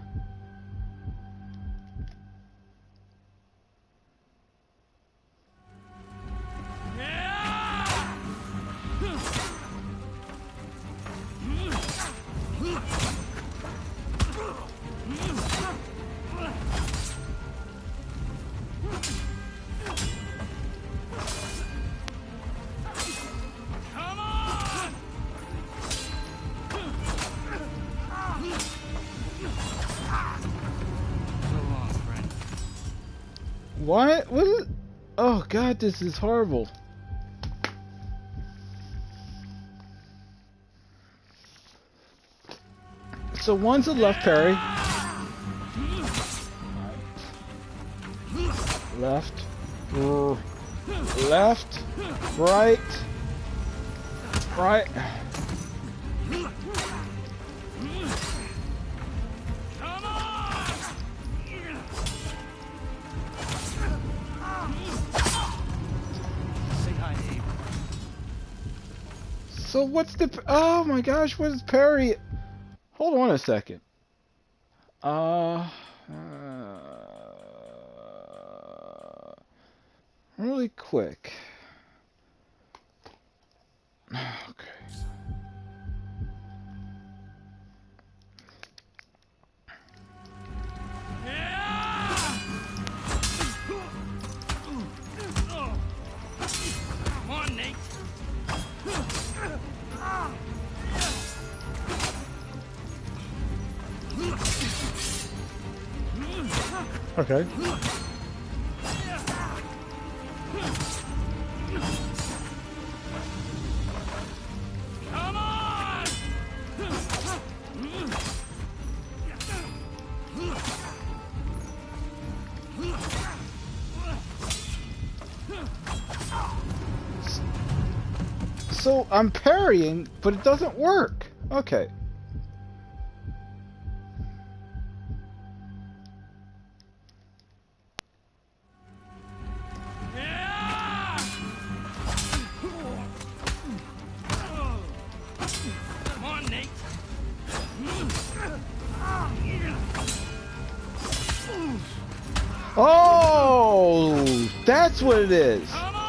What? What is? Oh God, this is horrible. So one's a left parry. Left. Left. Right. Right. So what's the? Oh my gosh, what is parry? Hold on a second. Really quick. Okay. Come on, Nate. Okay. Come on! So I'm parrying, but it doesn't work. Okay. Come on, Nate. Oh, that's what it is. Come on!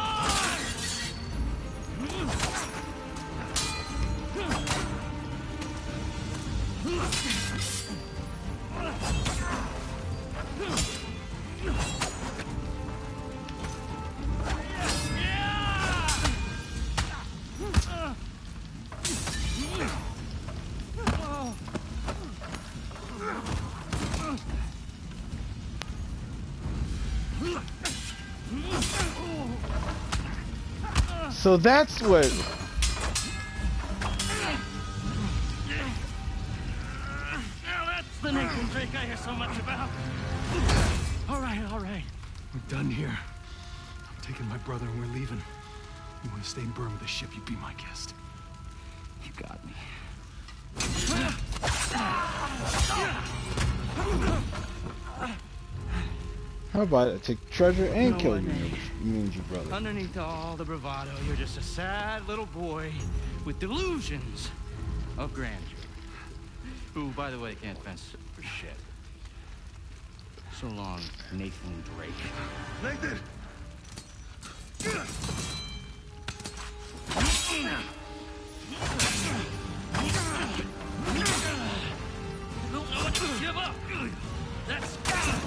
So that's what. Now that's the Nathan Drake I hear so much about. All right, all right. We're done here. I'm taking my brother and we're leaving. You want to stay and burn with the ship, you be my guest. You got me. How about I take treasure and You know kill what, you? Nate? You means your brother. Underneath all the bravado, you're just a sad little boy with delusions of grandeur. Who, by the way, can't fence for shit. So long, Nathan Drake. Nathan! Don't know what to give up. That's God.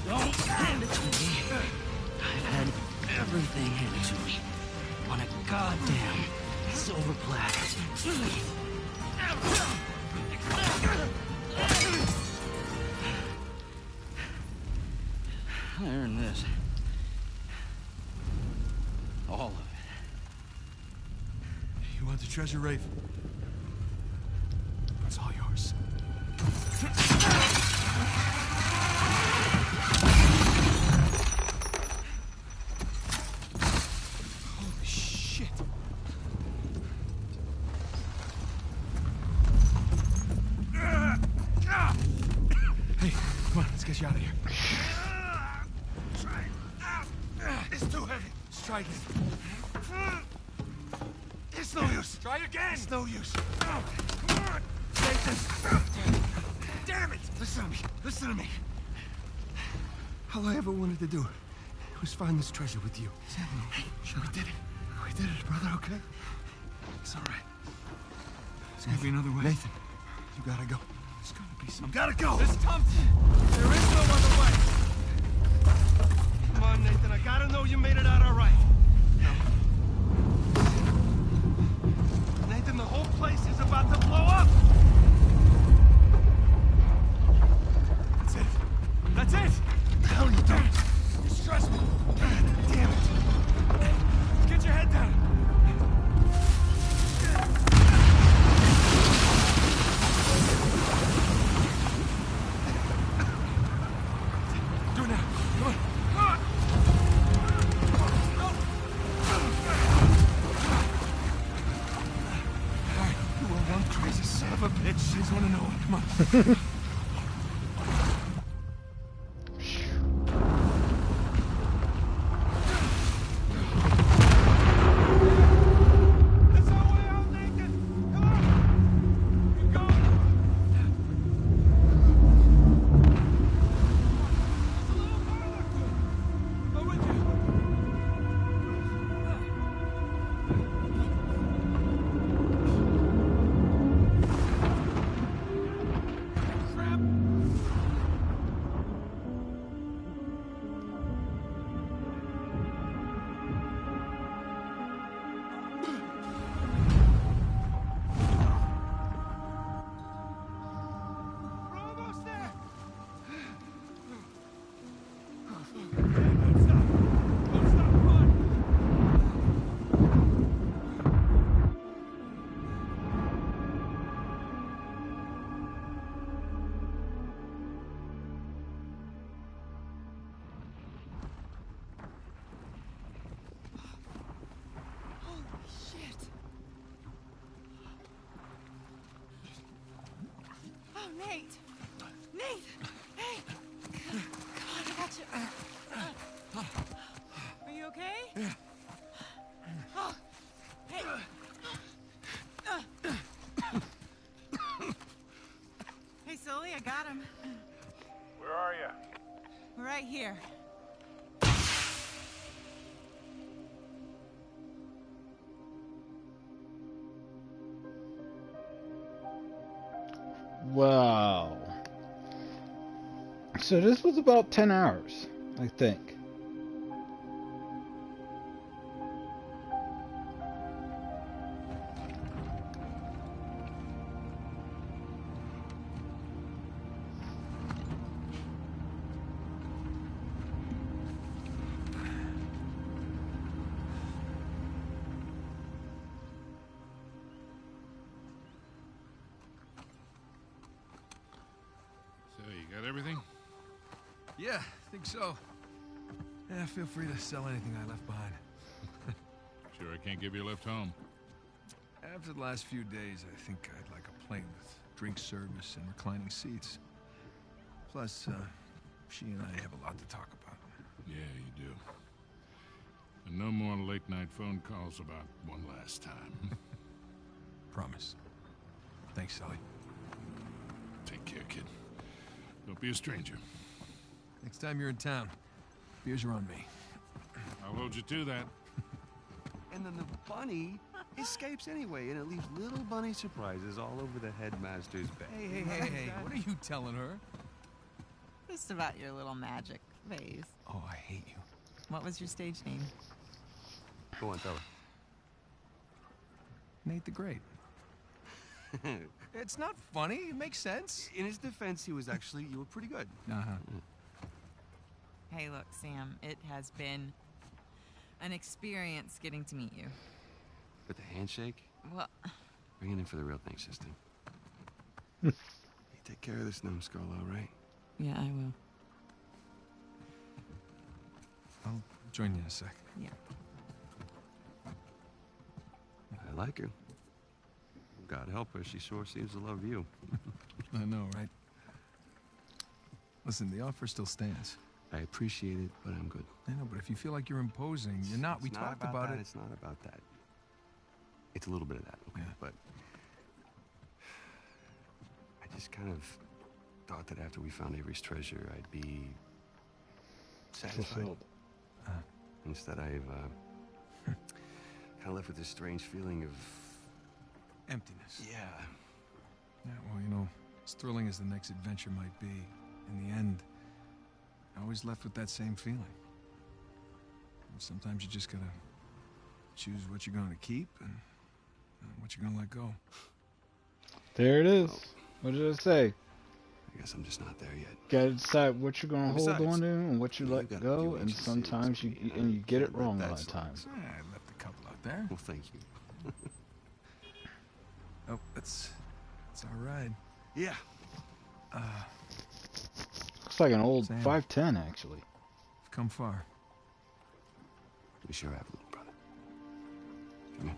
Don't hand it to me. I've had everything handed to me on a goddamn silver platter. I earned this. All of it. You want the treasure, Rafe? It's all yours. Holy shit. Hey, come on, let's get you out of here. It's too heavy. Let's try again. It's no use. Try again. It's no use. Come on. Nathan. Damn it. Listen to me. Listen to me. All I ever wanted to do was find this treasure with you. Sure, we did it. We did it, brother, okay? It's all right. There's gonna be another way. Nathan, you gotta go. There's gonna be some. Gotta go! This Tom, there is no other way. Come on, Nathan, I gotta know you made it out all right. No. Nathan, the whole place is about to blow up! That's it. That's it! What the hell are you doing? You stress me. Damn it. Get your head down. Do it now. Come on. Come on. Go. All right. You are one crazy son of a bitch. I just want to know. Come on. That's our way out, Nathan. Come on. Keep going. Just a little farther. I'm with you. Crap. We're almost there. Don't stop. Don't stop. Come on. Holy shit. Oh, Nate. Nate. Hey. Come on, I got you. Are you okay? Yeah. Oh. Hey. Hey, Sully, I got him. Where are you? We're right here. Wow. So this was about 10 hours, I think. Got everything? Yeah, I think so. Yeah, feel free to sell anything I left behind. Sure I can't give you a lift home. After the last few days, I think I'd like a plane with drink service and reclining seats. Plus, she and I have a lot to talk about. Yeah, you do. And no more late-night phone calls about one last time. Promise. Thanks, Sully. Take care, kid. Don't be a stranger. Next time you're in town, beers are on me. I'll hold you to that. And then the bunny escapes anyway, and it leaves little bunny surprises all over the headmaster's bed. Hey, what are you telling her? Just about your little magic phase. Oh, I hate you. What was your stage name? Go on, tell her. Nate the Great. It's not funny. It makes sense. In his defense, you were pretty good. Uh-huh. Hey, look, Sam, it has been an experience getting to meet you. But the handshake? Well, Bring it in for the real thing, sister. You take care of this numbskull, all right? yeah, I will. I'll join you in a sec. Yeah. I like her. God help her, she sure seems to love you. I know, right? Listen, the offer still stands. I appreciate it, but I'm good. I know, but if you feel like you're imposing, you're not. We It's talked not about that, it. It's not about that. It's a little bit of that, okay? Yeah. But I just kind of thought that after we found Avery's treasure, I'd be satisfied. Fulfilled. Instead, I've kind of left with this strange feeling of Emptiness. yeah. Yeah, well, you know, as thrilling as the next adventure might be, in the end, I always left with that same feeling. And sometimes you just gotta choose what you're going to keep and what you're going to let go. There it is. What did I say? I guess I'm just not there yet. Gotta decide what you're gonna And hold besides, on to and what you you let gotta go, do and HCC sometimes with you me. you get it Can't let wrong a that lot of slide. times. Yeah, I left a couple out there. Well, thank you. Oh, that's our ride. Yeah. Looks like an old Sam. 510 actually. We've come far. We sure have, little brother. Come here.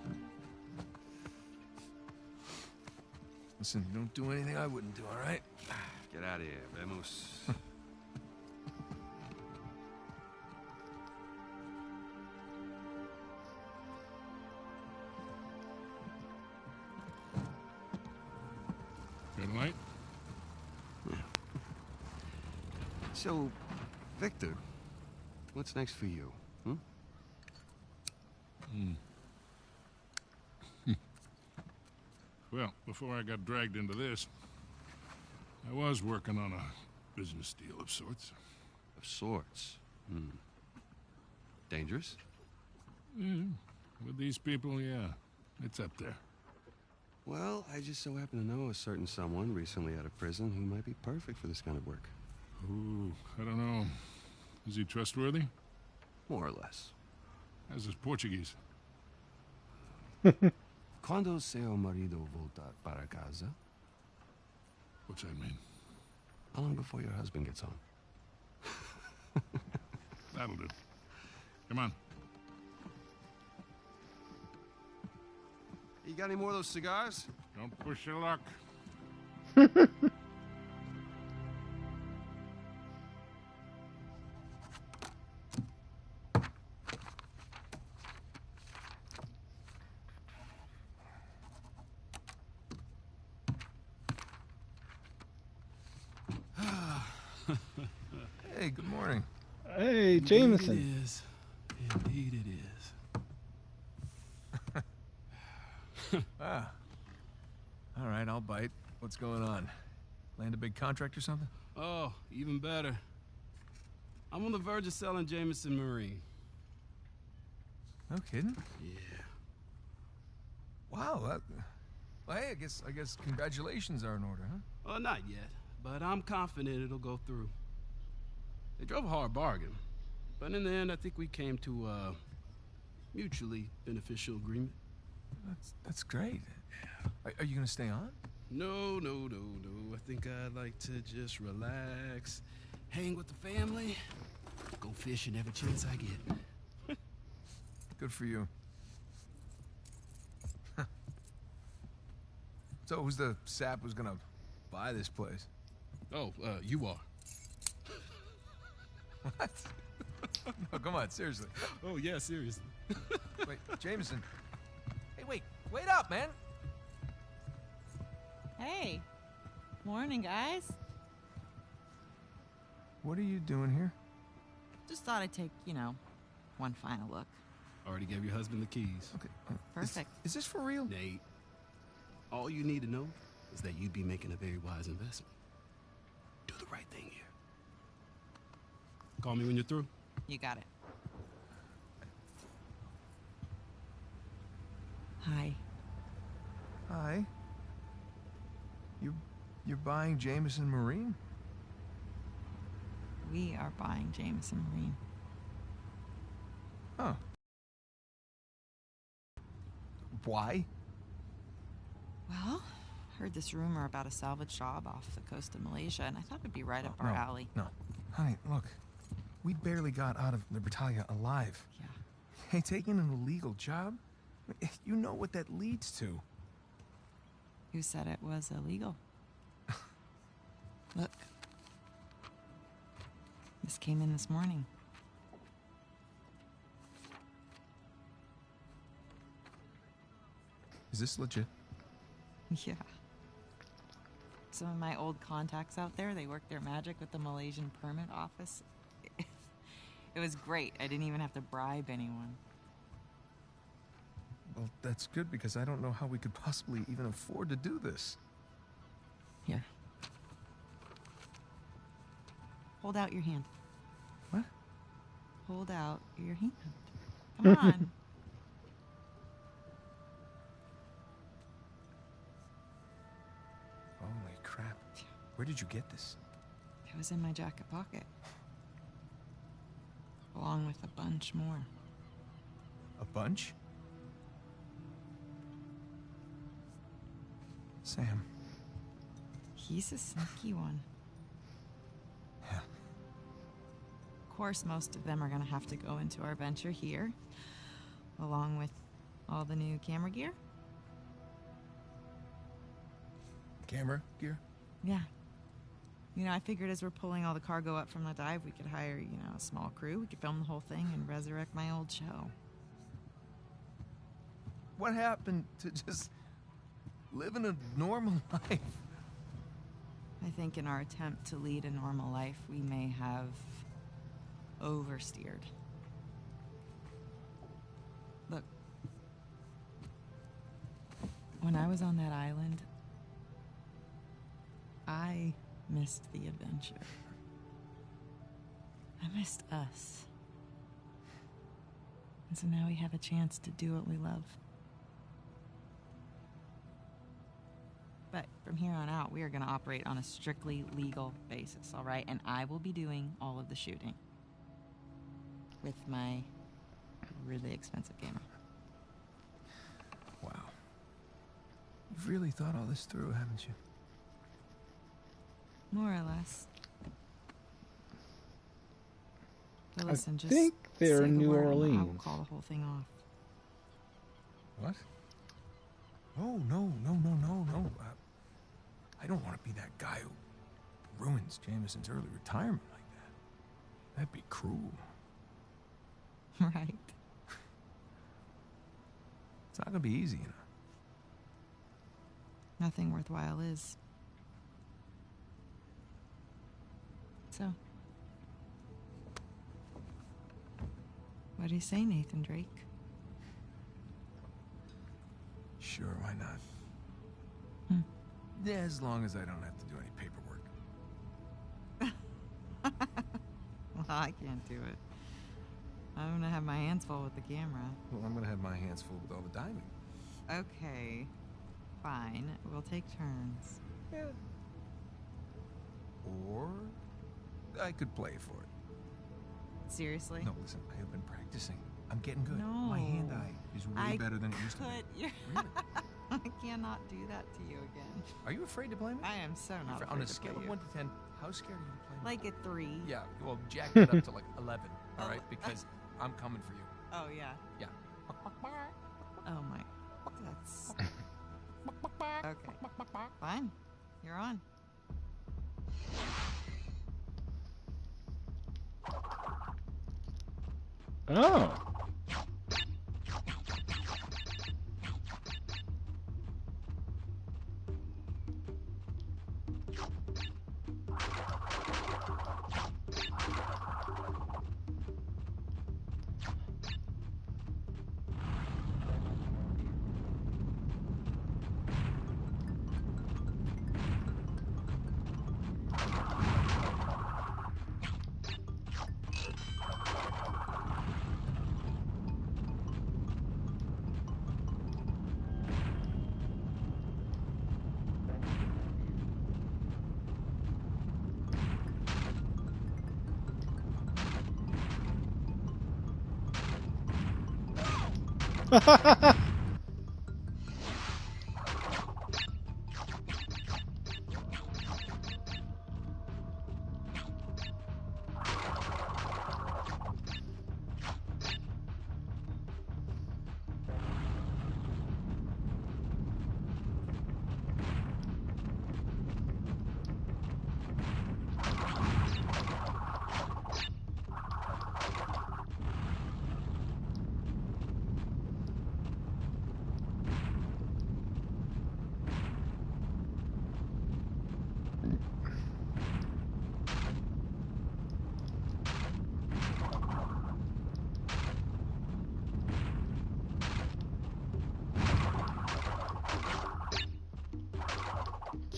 Listen, you don't do anything I wouldn't do, all right? Get out of here, vamos. Good night. So, Victor, what's next for you? Well, before I got dragged into this, I was working on a business deal of sorts. Of sorts. Dangerous? Yeah, with these people, yeah, it's up there. Well, I just so happen to know a certain someone recently out of prison who might be perfect for this kind of work. Ooh, I don't know. Is he trustworthy? More or less. How's his Portuguese? Quando seu marido voltar para casa? What's that mean? How long before your husband gets home? That'll do. Come on. You got any more of those cigars? Don't push your luck. Hey, good morning. Hey, Jameson. It is. Indeed it is. Ah. All right, I'll bite. What's going on? Land a big contract or something? Oh, even better. I'm on the verge of selling Jameson Marine. No kidding. Yeah. Wow. Well, hey, I guess congratulations are in order, huh? Well, not yet, but I'm confident it'll go through. They drove a hard bargain, but in the end, I think we came to a mutually beneficial agreement. That's great. Are you gonna stay on? No, no, no, no. I think I'd like to just relax, hang with the family, go fishing every chance I get. Good for you. So who's the sap who's gonna buy this place? Oh, you are. What? No, come on, seriously. Oh, yeah, seriously. Wait, Jameson. Hey, wait up, man. Hey. Morning, guys. What are you doing here? Just thought I'd take, one final look. Already gave your husband the keys. Okay. Perfect. Is this for real? Nate, all you need to know is that you'd be making a very wise investment. Do the right thing here. Call me when you're through. You got it. Hi. Hi. You're buying Jameson Marine? We are buying Jameson Marine. Huh. Why? Well, heard this rumor about a salvage job off the coast of Malaysia, and I thought it'd be right up our alley. No. Honey, look. We barely got out of Libertalia alive. Yeah. Hey, taking an illegal job? You know what that leads to. Who said it was illegal? Look. This came in this morning. Is this legit? Yeah. Some of my old contacts out there, they worked their magic with the Malaysian permit office. It was great. I didn't even have to bribe anyone. Well, that's good because I don't know how we could possibly even afford to do this. Here. Hold out your hand. What? Hold out your hand. Come on. Holy crap. Where did you get this? It was in my jacket pocket. Along with a bunch more. A bunch? Sam. He's a sneaky one. Yeah. Of course, most of them are going to have to go into our venture here, along with all the new camera gear. Camera gear? Yeah. I figured as we're pulling all the cargo up from the dive, we could hire, a small crew. We could film the whole thing and resurrect my old show. What happened to just living a normal life? I think in our attempt to lead a normal life, we may have oversteered. Look, when I was on that island, I missed the adventure. I missed us. And so now we have a chance to do what we love. But from here on out, we are going to operate on a strictly legal basis, all right? And I will be doing all of the shooting with my really expensive camera. Wow. You've really thought all this through, haven't you? More or less. But listen, I just think they're say in the New word and I will Orleans. call the whole thing off. What? Oh, no. I don't want to be that guy who ruins Jameson's early retirement like that. That'd be cruel. Right. It's not gonna be easy, Nothing worthwhile is. So, what do you say, Nathan Drake? Sure, why not? Hmm. Yeah, as long as I don't have to do any paperwork. Well, I can't do it. I'm gonna have my hands full with the camera. Well, I'm gonna have my hands full with all the diving. Okay, fine. We'll take turns. Yeah. Or I could play for it. Seriously? No, listen, I have been practicing. I'm getting good. No. My hand-eye is way better than it used to be. Put your... Really? I cannot do that to you again. Are you afraid to play me? I am so not afraid On a to scale play of you. 1 to 10, how scared are you to play me? Like a 3. Yeah, well, jack that up to like 11, all right? Because I'm coming for you. Oh, yeah. Yeah. Oh, my. That's... Okay. Fine. You're on. Oh.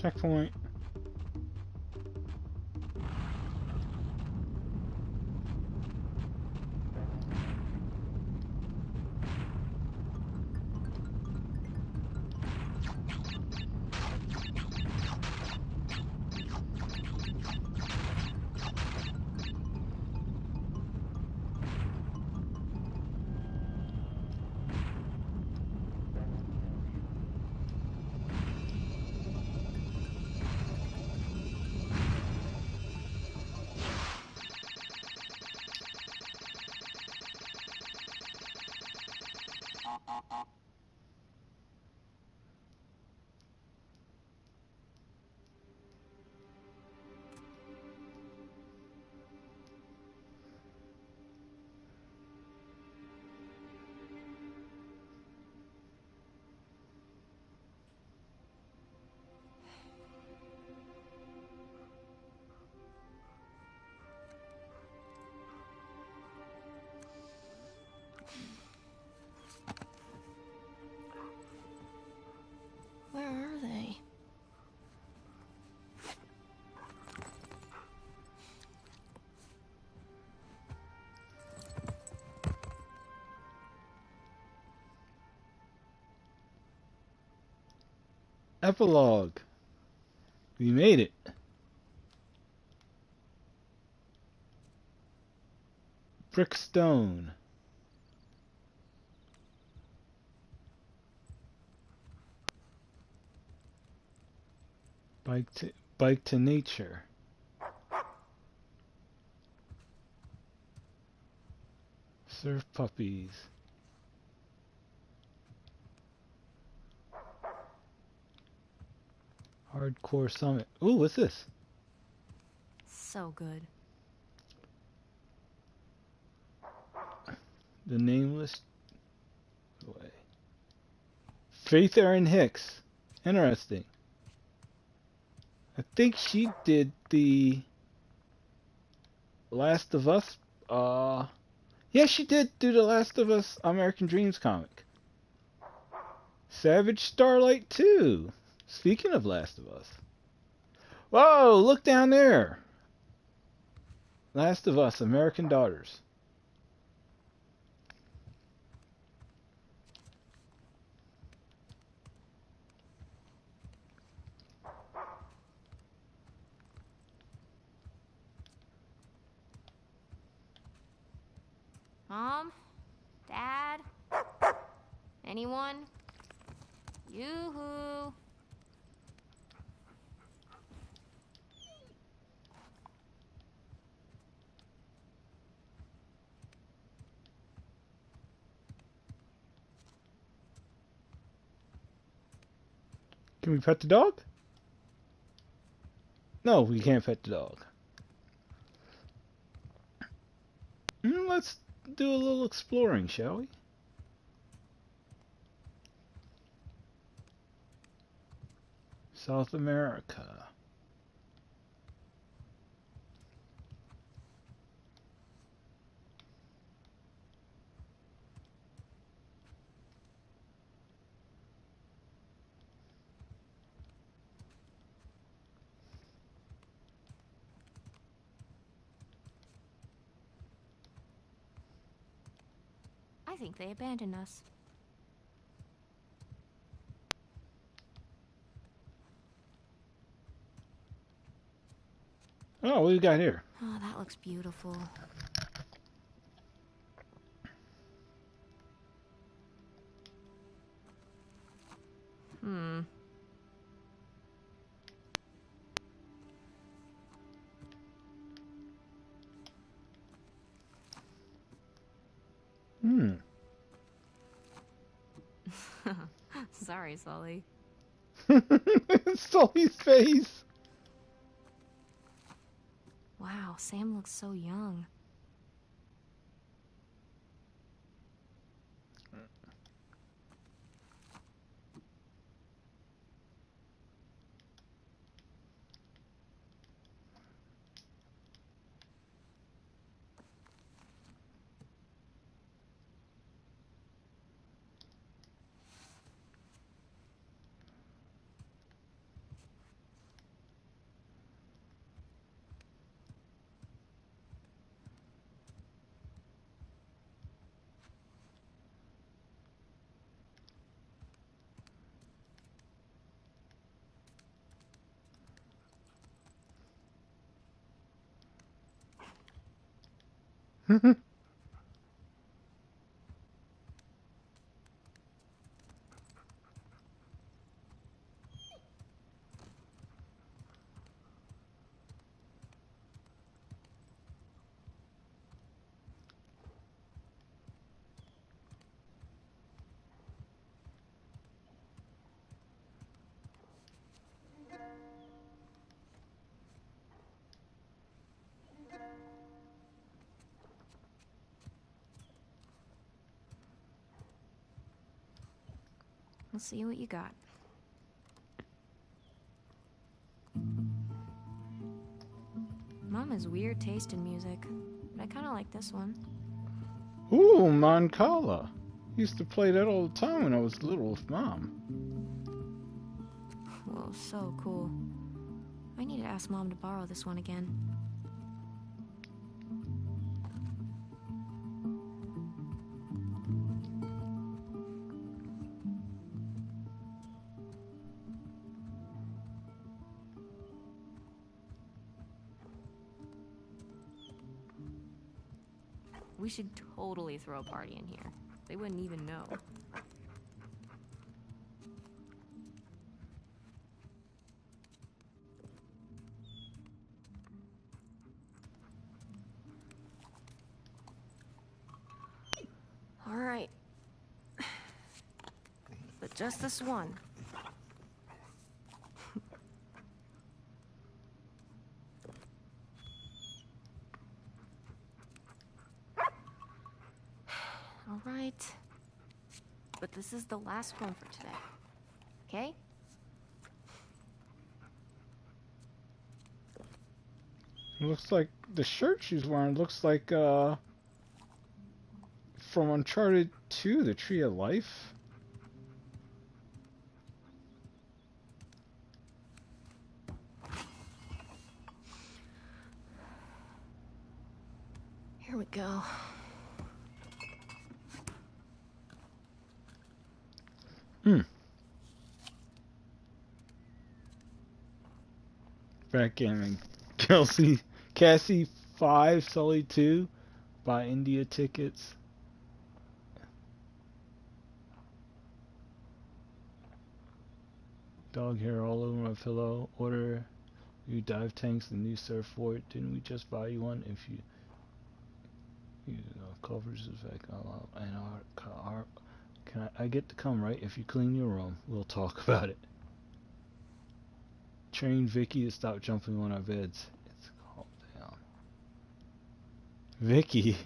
Checkpoint. Where are they? Epilogue. We made it. Brickstone. Bike to nature. Surf puppies. Hardcore summit. Ooh, what's this? So good. The nameless way. Faith Erin Hicks. Interesting. I think she did the Last of Us. Yeah, she did do the Last of Us American Dreams comic. Savage Starlight 2. Speaking of Last of Us. Whoa, look down there. Last of Us American Daughters. Mom? Dad? Anyone? Yoo-hoo. Can we pet the dog? No, we can't pet the dog. Let's do a little exploring, shall we? South America. I think they abandoned us. Oh, what do we got here? Oh, that looks beautiful. Hmm. Sorry, Sully. Sully's face. Wow, Sam looks so young. Let's see what you got. Mom has weird taste in music, but I kind of like this one. Ooh, Mancala. Used to play that all the time when I was little with Mom. Whoa, so cool. I need to ask Mom to borrow this one again. We should totally throw a party in here. They wouldn't even know. All right. But just this one. All right. But this is the last one for today. Okay? Looks like the shirt she's wearing looks like from Uncharted 2, the Tree of Life. Here we go. Backgammon. Cassie 5, Sully 2. Buy India tickets. Dog hair all over my pillow. Order new dive tanks and new surfboard. Didn't we just buy you one? If you covers is like and our can I get to come, right? If you clean your room, we'll talk about it. Train Vicky to stop jumping on our beds. It's calm down. Vicky.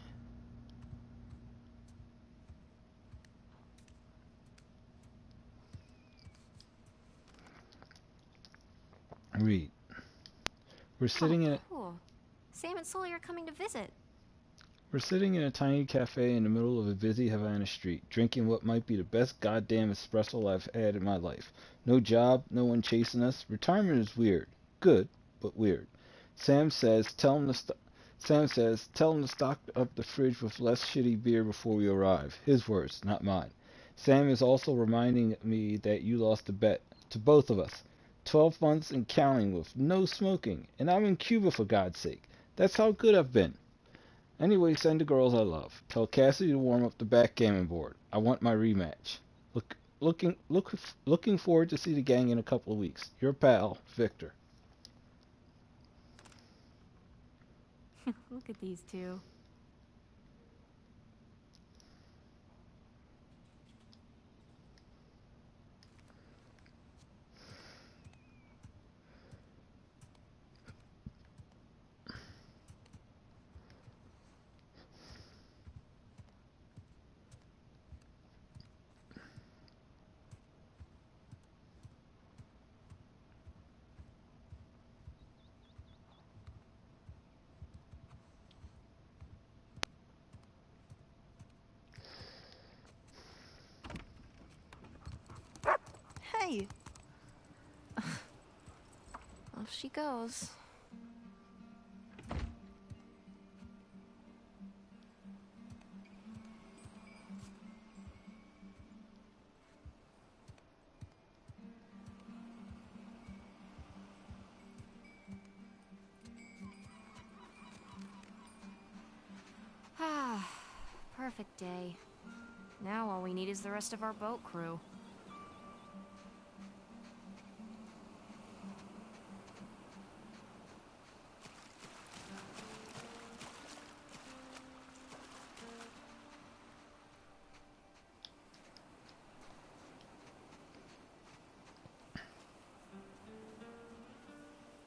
Read. We're sitting in. Cool. Sam and Sully are coming to visit. We're sitting in a tiny cafe in the middle of a busy Havana street, drinking what might be the best goddamn espresso I've had in my life. No job, no one chasing us. Retirement is weird. Good, but weird. Sam says, tell him to stock up the fridge with less shitty beer before we arrive. His words, not mine. Sam is also reminding me that you lost a bet to both of us. 12 months and counting with no smoking, and I'm in Cuba for God's sake. That's how good I've been. Anyway, send the girls I love. Tell Cassidy to warm up the backgammon board. I want my rematch. Looking forward to see the gang in a couple of weeks. Your pal, Victor. Look at these two. Hey! Off she goes. Ah, perfect day. Now all we need is the rest of our boat crew.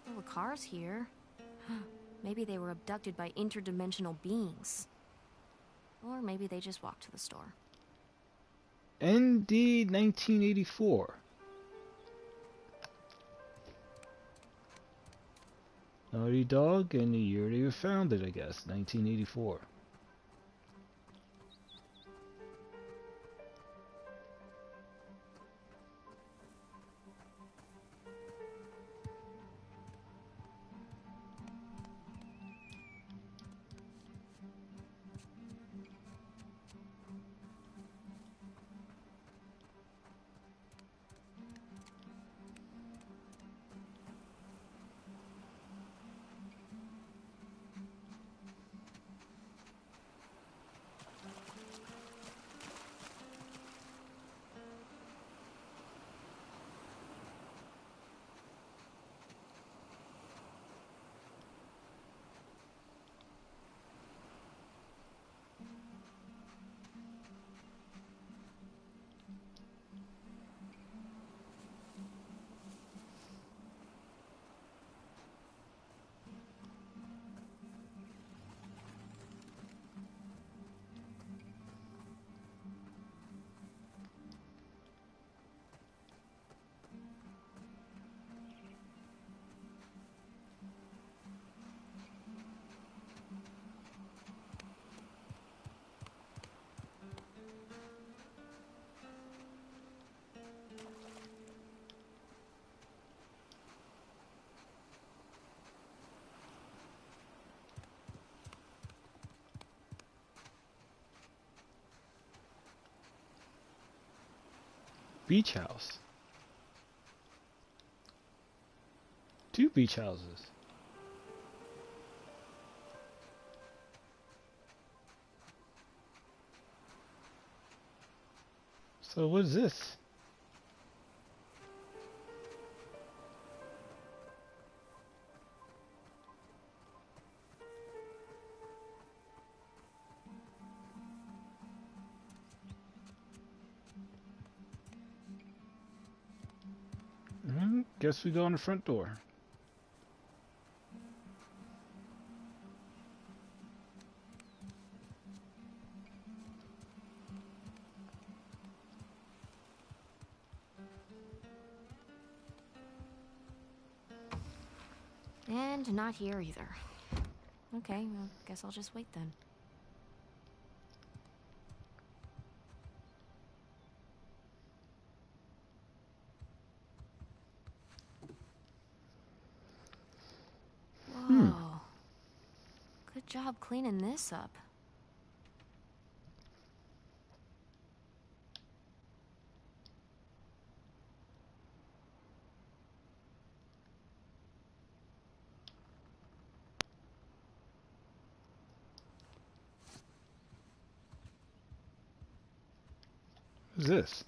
Well, the car's here. Maybe they were abducted by interdimensional beings. Or maybe they just walked to the store. ND 1984. Naughty Dog and the year they were founded, I guess. 1984. Beach house. 2 beach houses. So what is this? guess we go on the front door. And not here either. Okay, well, guess I'll just wait then. Whoa. Good job cleaning this up. Who's this?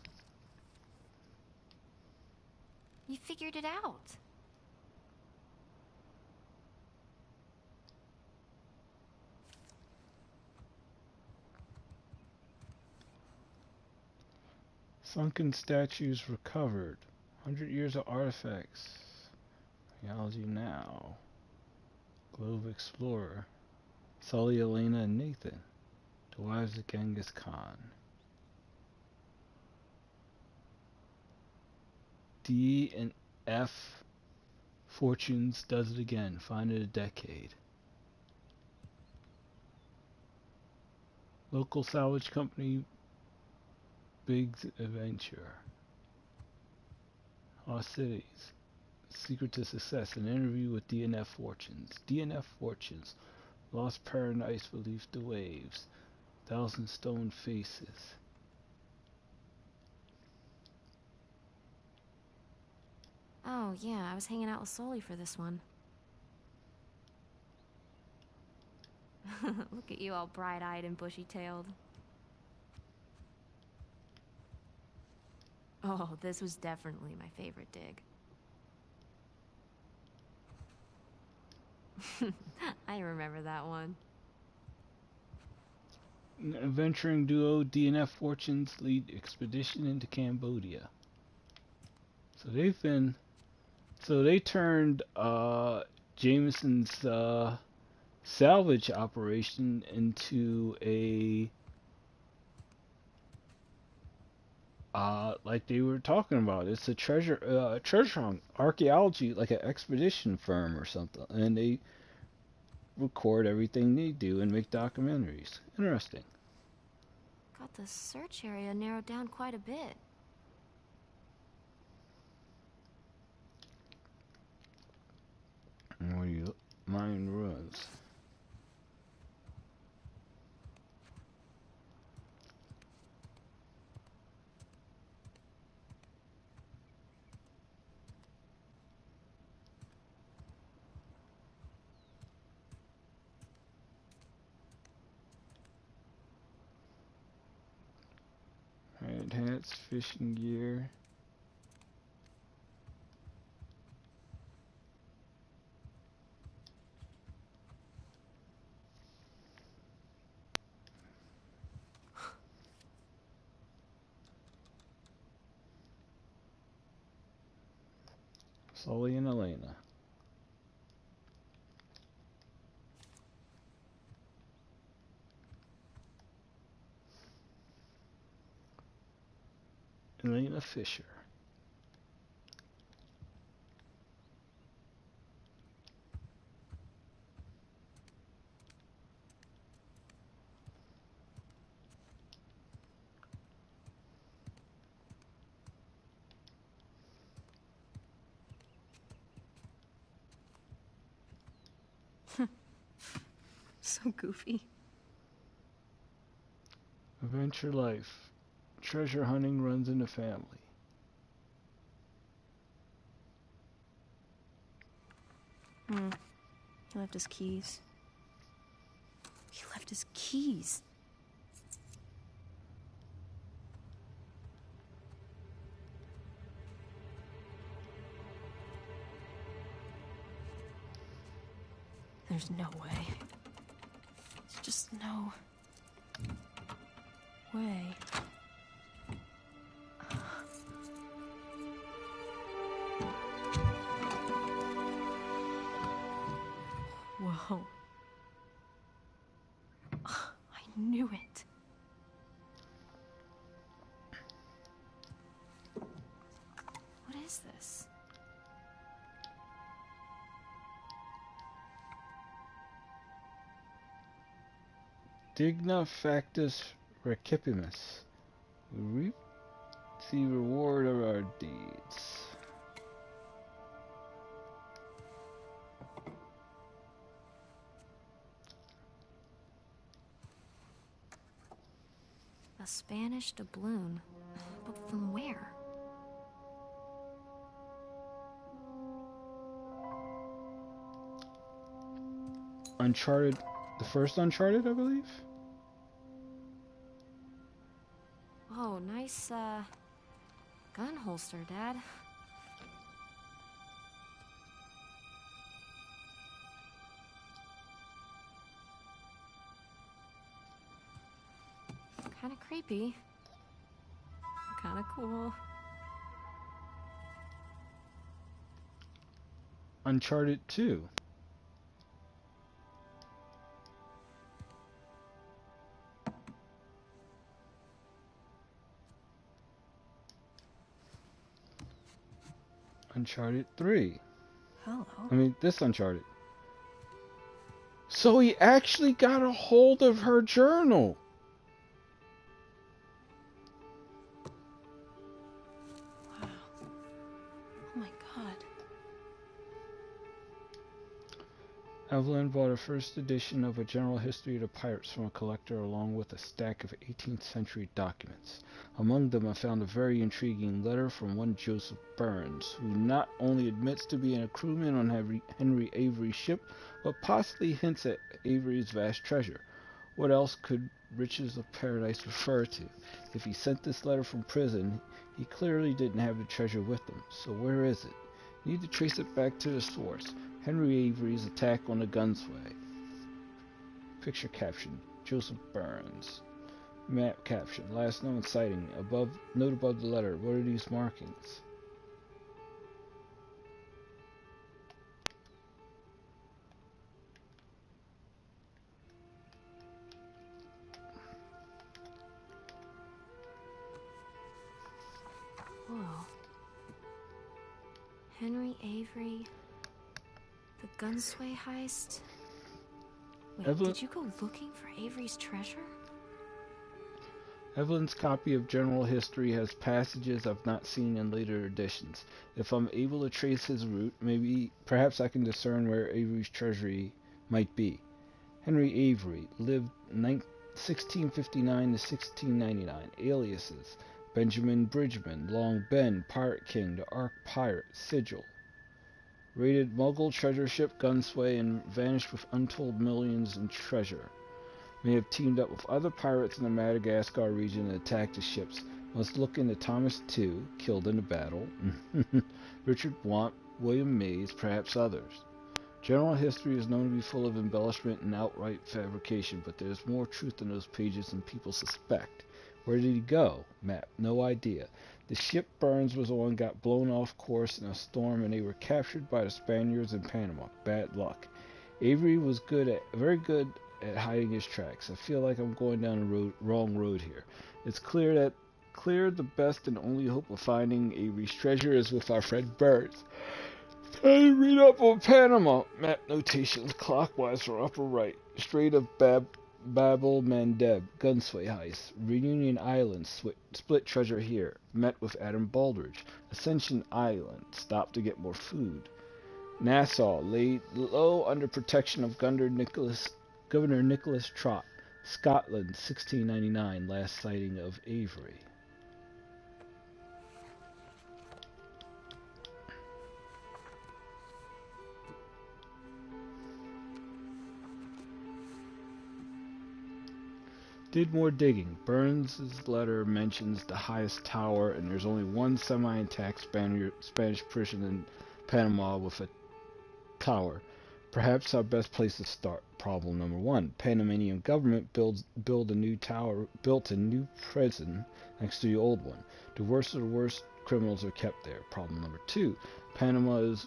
You figured it out. Sunken statues recovered. 100 years of artifacts. Archaeology now. Globe Explorer. Sully, Elena, and Nathan. The wives of Genghis Khan. D and F Fortunes does it again. Find it a decade. Local salvage company Big's Adventure. Lost Cities. Secret to Success. An interview with DNF Fortunes. DNF Fortunes. Lost Paradise Beneath the Waves. Thousand Stone Faces. Oh, yeah, I was hanging out with Sully for this one. Look at you all bright-eyed and bushy-tailed. Oh, this was definitely my favorite dig. I remember that one. An adventuring duo DNF Fortunes lead expedition into Cambodia. So they turned Jameson's salvage operation into a like they were talking about. It's a treasure hunt, archaeology, like an expedition firm or something, and they record everything they do and make documentaries. Interesting. Got the search area narrowed down quite a bit. And what do you mine ruins? Red hats, fishing gear. Sully and Elena. Elena Fisher. So goofy. Adventure life. Treasure hunting runs in the family. He left his keys. He left his keys. There's no way. There's just no way. No. Ugh, I knew it. What is this? Digna factus recipimus. We reap the reward of our deeds. A Spanish doubloon. But from where? Uncharted, the first Uncharted, I believe. Oh, nice, gun holster, Dad. Kinda creepy. Kinda cool. Uncharted 2. Uncharted 3. Hello. I mean, this Uncharted. So he actually got a hold of her journal. Wow. Oh my god. Evelyn bought a first edition of a general history of the pirates from a collector along with a stack of 18th century documents. Among them I found a very intriguing letter from one Joseph Burns, who not only admits to being a crewman on Henry Avery's ship, but possibly hints at Avery's vast treasure. What else could riches of paradise refer to? If he sent this letter from prison, he clearly didn't have the treasure with him. So where is it? Need to trace it back to the source. Henry Avery's attack on the Gunsway. Picture caption, Joseph Burns. Map caption, last known sighting. Note above the letter. What are these markings? Whoa. Henry Avery. The Gunsway heist? Wait, Evelyn? did you go looking for Avery's treasure? Evelyn's copy of General History has passages I've not seen in later editions. If I'm able to trace his route, perhaps I can discern where Avery's treasury might be. Henry Avery lived 1659 to 1699. Aliases: Benjamin Bridgman, Long Ben, Pirate King, The Ark Pirate, Sigil. Raided Muggle treasure ship Gunsway and vanished with untold millions in treasure. May have teamed up with other pirates in the Madagascar region and attacked the ships. Must look into Thomas II, killed in the battle, Richard Want, William Mays, perhaps others. General history is known to be full of embellishment and outright fabrication, but there's more truth in those pages than people suspect. Where did he go? Map, no idea. The ship Burns was on got blown off course in a storm and they were captured by the Spaniards in Panama. Bad luck. Avery was very good at hiding his tracks. I feel like I'm going down the wrong road here. It's clear the best and only hope of finding Avery's treasure is with our friend Burns. Time to read up on Panama. Map notations clockwise from upper right. Strait of Babel Mandeb. Gunsway heist. Reunion Island. Split treasure here. Met with Adam Baldridge. Ascension Island. Stopped to get more food. Nassau. Laid low under protection of Governor Nicholas Trott. Scotland, 1699, last sighting of Avery. Did more digging. Burns' letter mentions the highest tower, and there's only one semi-intact Spanish prison in Panama with a tower. Perhaps our best place to start. Problem number 1. Panamanian government built a new prison next to the old one. The worst of the worst criminals are kept there. Problem number 2. Panama is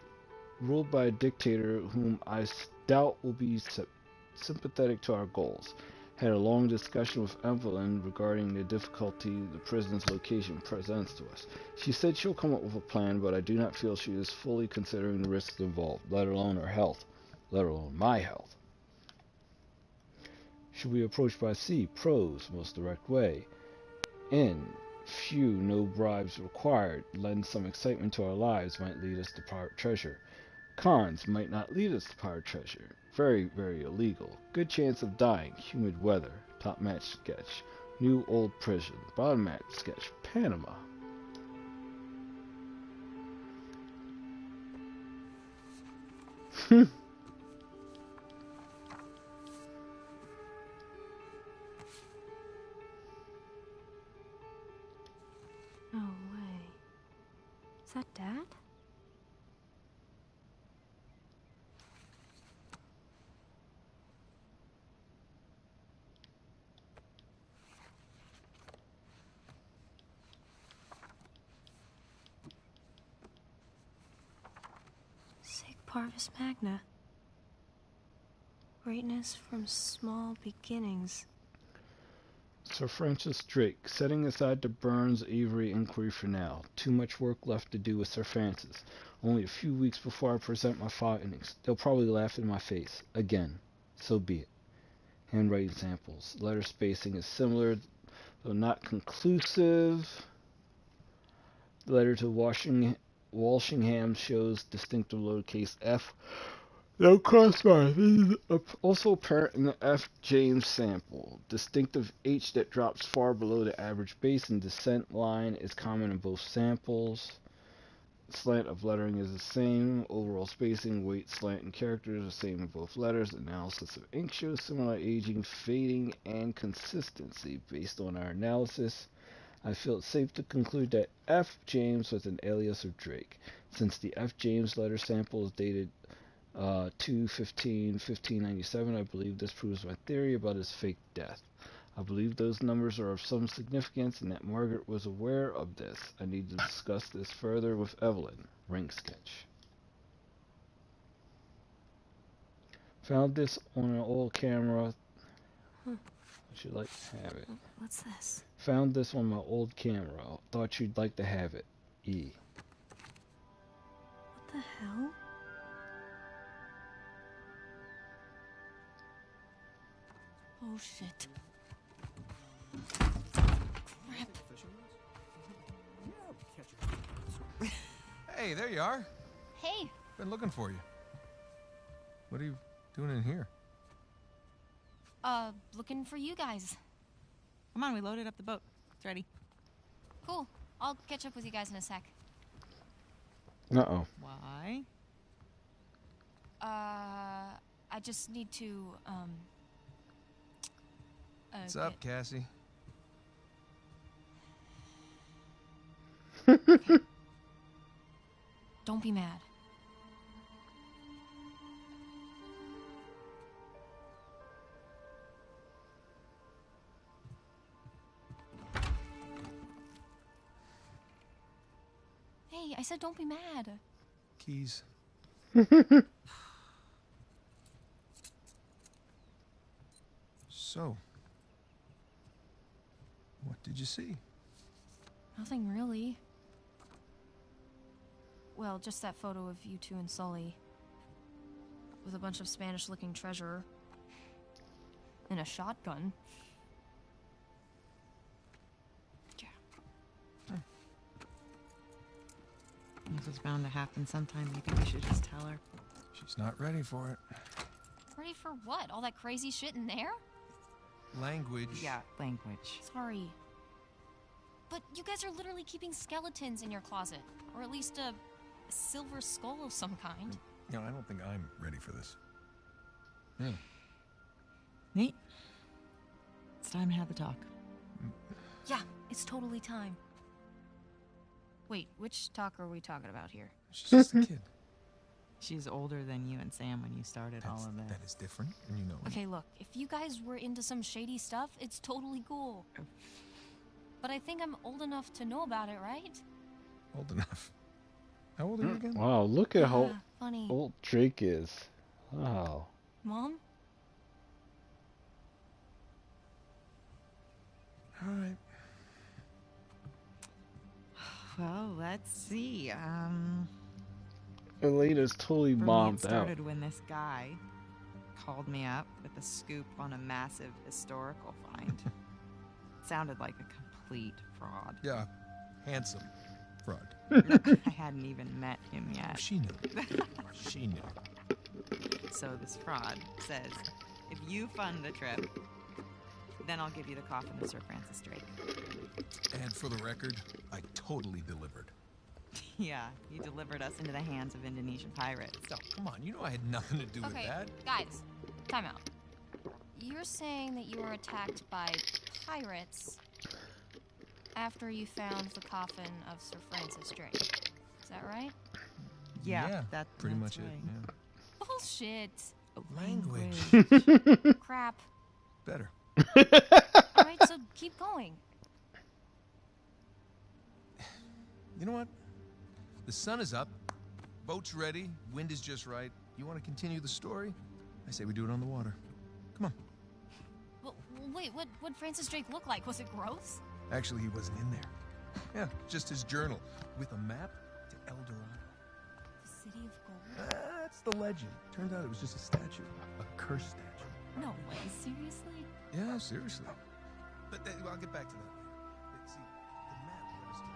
ruled by a dictator whom I doubt will be sympathetic to our goals. Had a long discussion with Evelyn regarding the difficulty the prison's location presents to us. She said she'll come up with a plan, but I do not feel she is fully considering the risks involved, let alone her health, let alone my health. Should we approach by sea? Pros, most direct way. In, few, no bribes required, lend some excitement to our lives, might lead us to pirate treasure. Cons, might not lead us to pirate treasure. Very, very illegal. Good chance of dying. Humid weather. Top match sketch. New old prison. Bottom match sketch. Panama. No way. Is that Dad? Sig Parvis Magna. Greatness from small beginnings. Sir Francis Drake, setting aside the Burns Avery inquiry for now. Too much work left to do with Sir Francis. Only a few weeks before I present my findings. They'll probably laugh in my face. Again. So be it. Handwriting samples. Letter spacing is similar, though not conclusive. The letter to Walshingham shows distinctive lowercase f. No crossbar. This is also apparent in the F. James sample. Distinctive H that drops far below the average base and descent line is common in both samples. Slant of lettering is the same. Overall spacing, weight, slant, and characters are the same in both letters. Analysis of ink shows similar aging, fading, and consistency. Based on our analysis, I feel it's safe to conclude that F. James was an alias of Drake. Since the F. James letter sample is dated 2/15/1597, I believe this proves my theory about his fake death. I believe those numbers are of some significance and that Margaret was aware of this. I need to discuss this further with Evelyn. Ring sketch. Found this on an old camera. I should like to have it. What's this? Found this on my old camera. Thought you'd like to have it. E. What the hell? Oh shit. Crap. Hey, there you are. Hey, Been looking for you. What are you doing in here? looking for you guys. Come on, we loaded up the boat. It's ready. Cool. I'll catch up with you guys in a sec. Uh-oh. Why? I just need to, What's up, Cassie? Don't be mad. Hey, I said don't be mad. Keys. So, what did you see? Nothing really. Well, just that photo of you two and Sully. With a bunch of Spanish-looking treasure. And a shotgun. This is bound to happen sometime. Maybe we should just tell her. She's not ready for it. Ready for what? All that crazy shit in there? Language. Yeah, language. Sorry. But you guys are literally keeping skeletons in your closet. Or at least a silver skull of some kind. No, I don't think I'm ready for this. Yeah. Nate, it's time to have the talk. Yeah, it's totally time. Wait, which talk are we talking about here? She's just a kid. She's older than you and Sam when you started all of That is different, and you know it. Okay, look, if you guys were into some shady stuff, it's totally cool. But I think I'm old enough to know about it, right? Old enough. How old are you again? Wow, look at how funny. Old Drake is. Wow. Mom? All right. Well, let's see. Elena's totally For me, it bombed out. started when this guy called me up with a scoop on a massive historical find. It sounded like a complete fraud. Yeah, handsome fraud. I hadn't even met him Oh, yet. she knew. She knew. So this fraud says, if you fund the trip, then I'll give you the coffin of Sir Francis Drake. And for the record, I totally delivered. Yeah, you delivered us into the hands of Indonesian pirates. No, come on, you know I had nothing to do with Okay, that. guys, time out. You're saying that you were attacked by pirates after you found the coffin of Sir Francis Drake. Is that right? Yeah, that's that's pretty much right. it. Yeah. Bullshit. Language. Crap. Better. Alright, so keep going. You know what? The sun is up, boat's ready, wind is just right. You want to continue the story? I say we do it on the water. Come on. Well, wait, what'd Francis Drake look like? Was it gross? Actually, he wasn't in there. Yeah, just his journal with a map to El Dorado. The City of Gold? That's the legend. Turns out it was just a statue, a cursed statue. No way, seriously? Yeah, seriously. But I'll get back to that later. See, the map led us to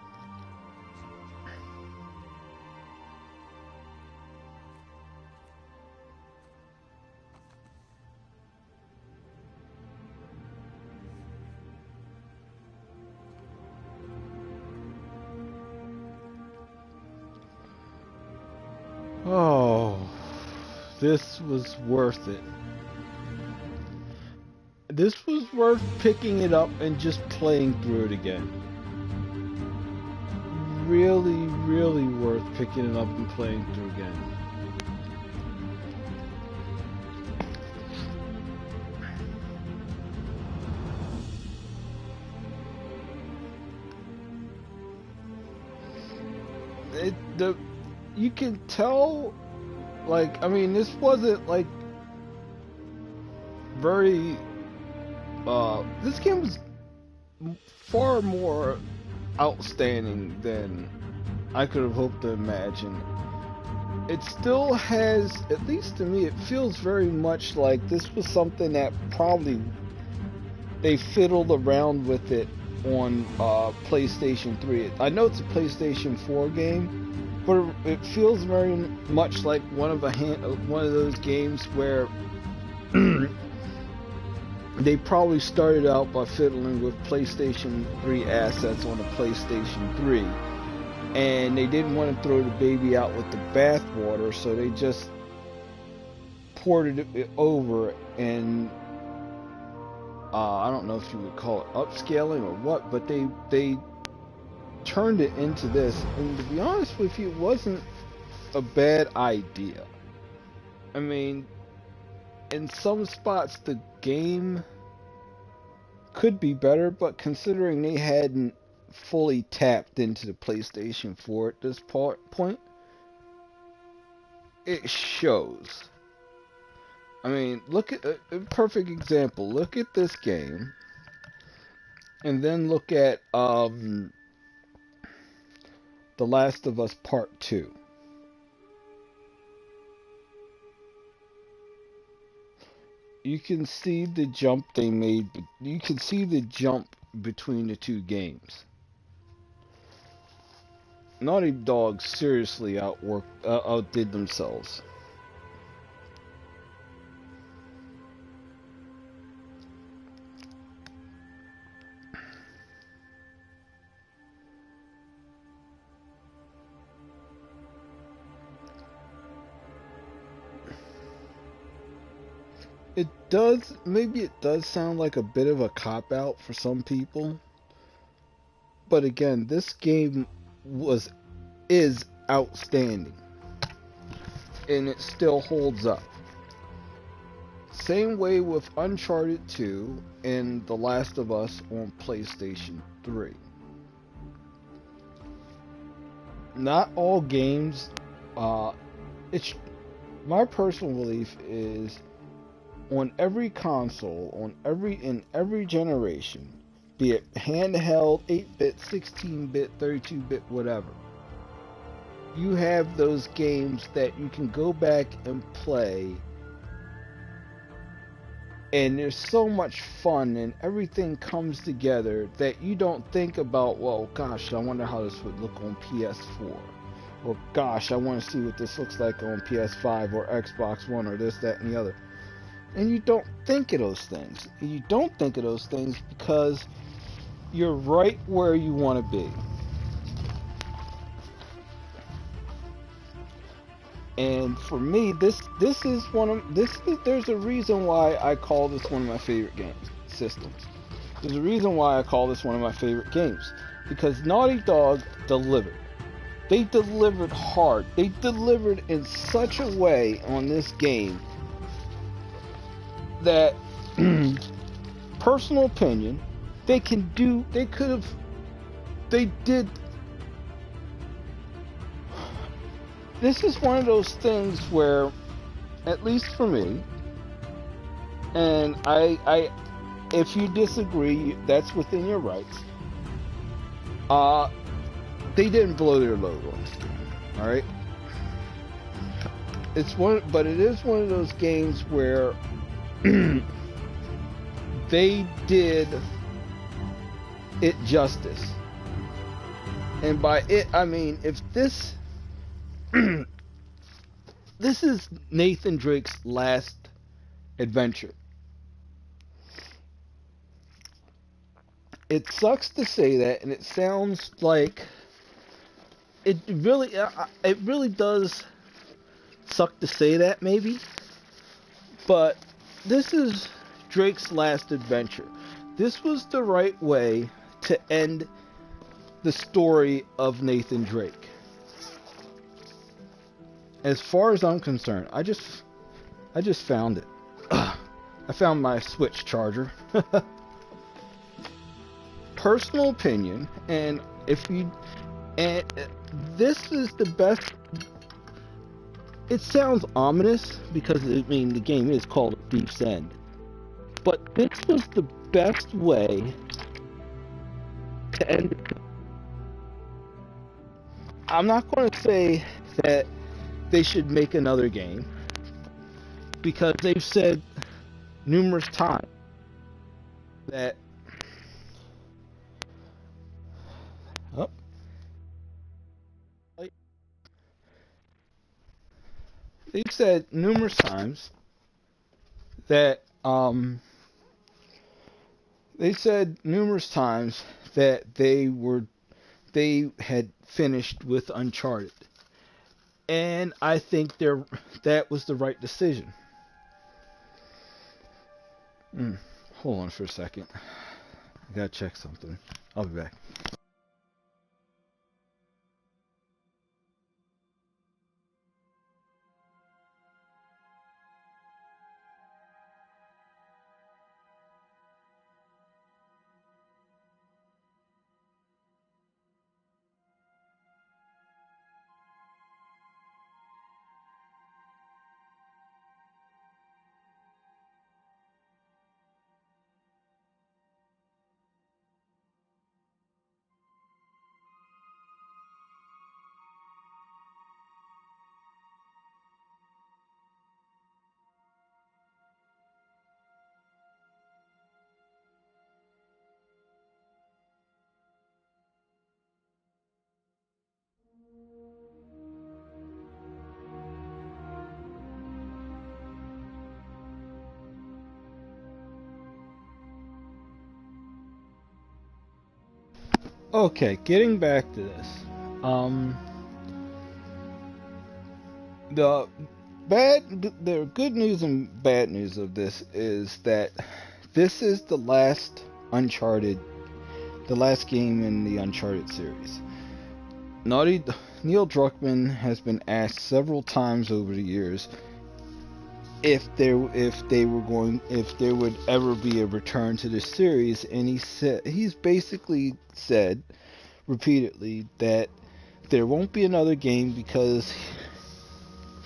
Oh, this was worth it. This was worth picking it up and just playing through it again. Really, really worth picking it up and playing through again. You can tell, like, I mean, this wasn't like very this game was far more outstanding than I could have hoped to imagine. It still has, at least to me, it feels very much like this was something that probably they fiddled around with it on PlayStation 3. I know it's a PlayStation 4 game, but it feels very much like one of those games where they probably started out by fiddling with PlayStation 3 assets on a PlayStation 3, and they didn't want to throw the baby out with the bathwater, so they just ported it over and I don't know if you would call it upscaling or what, but they turned it into this, and to be honest with you, it wasn't a bad idea. I mean, in some spots the game could be better, but considering they hadn't fully tapped into the PlayStation 4 at this point, it shows. I mean, look at a perfect example. Look at this game, and then look at The Last of Us Part 2. You can see the jump they made. You can see the jump between the two games. Naughty Dog seriously outdid themselves. Maybe it does sound like a bit of a cop-out for some people, but again, this game is outstanding, and it still holds up. Same way with Uncharted 2 and The Last of Us on PlayStation 3. Not all games it's my personal belief is on every console, in every generation, be it handheld, 8-bit, 16-bit, 32-bit, whatever, you have those games that you can go back and play, and there's so much fun and everything comes together that you don't think about, well, gosh, I wonder how this would look on PS4, or gosh, I want to see what this looks like on PS5 or Xbox One or this, that, and the other. And you don't think of those things. You don't think of those things because you're right where you want to be. And for me, this is one of there's a reason why I call this one of my favorite games systems. There's a reason why I call this one of my favorite games, because Naughty Dog delivered. They delivered hard. They delivered in such a way on this game that, personal opinion, they did. This is one of those things where, at least for me, and if you disagree, that's within your rights. They didn't blow their load on this game. All right. But it is one of those games where they did it justice. And by it, I mean, if this this is Nathan Drake's last adventure. It sucks to say that, and it sounds like it really does suck to say that, maybe. But this is Drake's last adventure. This was the right way to end the story of Nathan Drake. As far as I'm concerned, I just found it. I found my Switch charger. Personal opinion, and this is the best. It sounds ominous because the game is called Thief's End, but this was the best way to end it. I'm not going to say that they should make another game, because they've said numerous times that they've said numerous times that they had finished with Uncharted. And I think that was the right decision. Hold on for a second. I gotta check something. I'll be back. Okay, getting back to this. The good news and bad news of this is that this is the last Uncharted, the last game in the Uncharted series. Neil Druckmann has been asked several times over the years if there would ever be a return to the series, and he's basically said repeatedly that there won't be another game because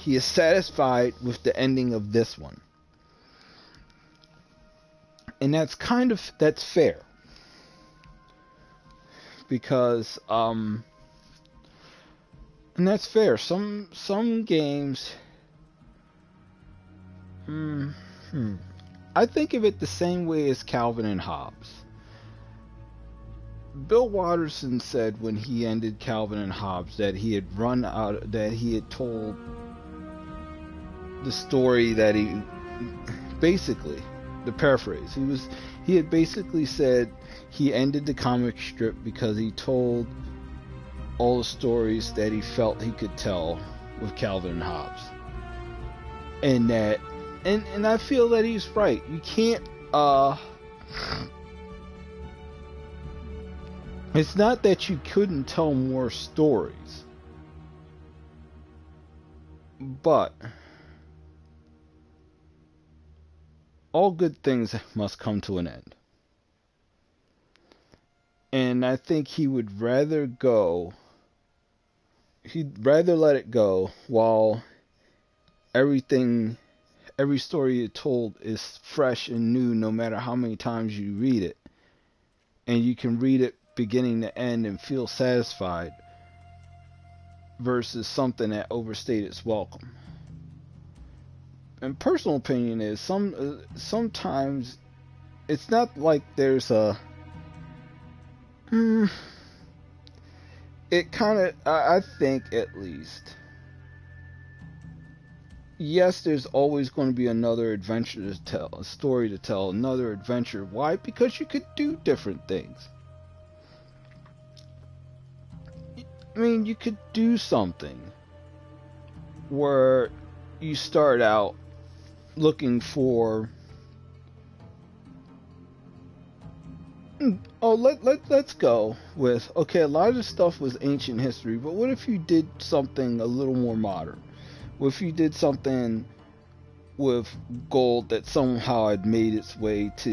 he is satisfied with the ending of this one. And that's fair. Because and that's fair. Some games I think of it the same way as Calvin and Hobbes. Bill Watterson said when he ended Calvin and Hobbes that he had told the story that he basically, the paraphrase, he had basically said he ended the comic strip because he told all the stories that he felt he could tell with Calvin and Hobbes. And that and I feel that he's right. You can't it's not that you couldn't tell more stories, but all good things must come to an end. And I think he'd rather let it go while every story you told is fresh and new, no matter how many times you read it. And you can read it beginning to end and feel satisfied, versus something that overstayed its welcome. And personal opinion is sometimes it's not like there's a it kind of, I think at least, yes, there's always going to be another adventure to tell, a story to tell, another adventure. Why? Because you could do different things. I mean, you could do something where you start out looking for let's go with, okay, a lot of the stuff was ancient history, but what if you did something a little more modern? What if you did something with gold that somehow had made its way to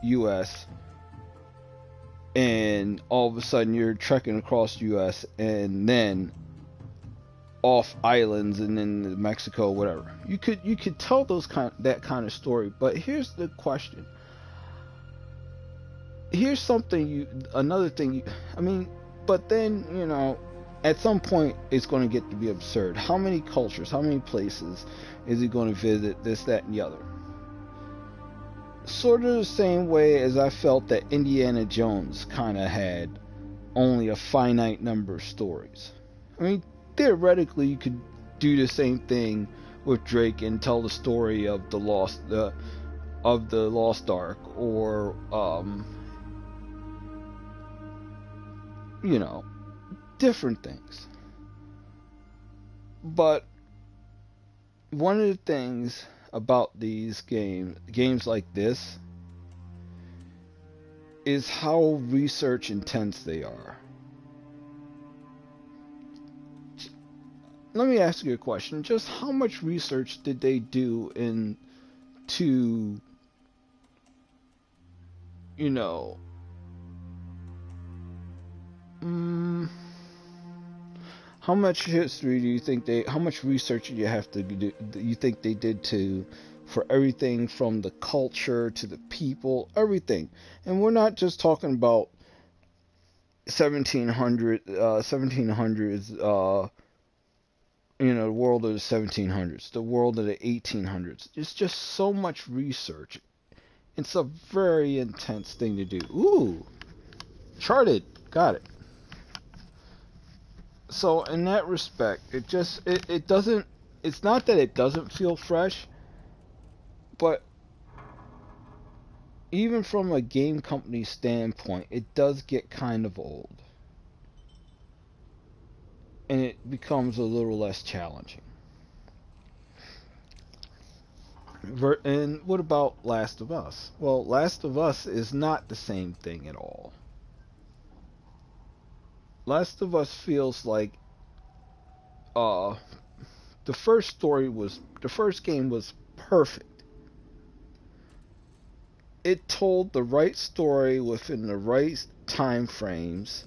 US, and all of a sudden you're trekking across US and then off islands and then Mexico, whatever. You could tell that kind of story, but here's the question. Here's another thing. I mean, but then, at some point it's going to get to be absurd. How many cultures, how many places is he going to visit, this, that, and the other? Sort of the same way as I felt that Indiana Jones kind of had only a finite number of stories. I mean, theoretically you could do the same thing with Drake and tell the story of the Lost Ark, or different things. But one of the things about these games like this, is how research intense they are. Let me ask you a question. Just how much research did they do into, how much history do you think how much research do you think they did for everything from the culture to the people, everything? And we're not just talking about 1700s, the world of the 1700s, the world of the 1800s. It's just so much research. It's a very intense thing to do. Ooh, Uncharted, got it. So in that respect, it doesn't, it's not that it doesn't feel fresh, but even from a game company standpoint, it does get kind of old. And it becomes a little less challenging. And what about Last of Us? Well, Last of Us is not the same thing at all. Last of Us feels like the first game was perfect. It told the right story within the right time frames,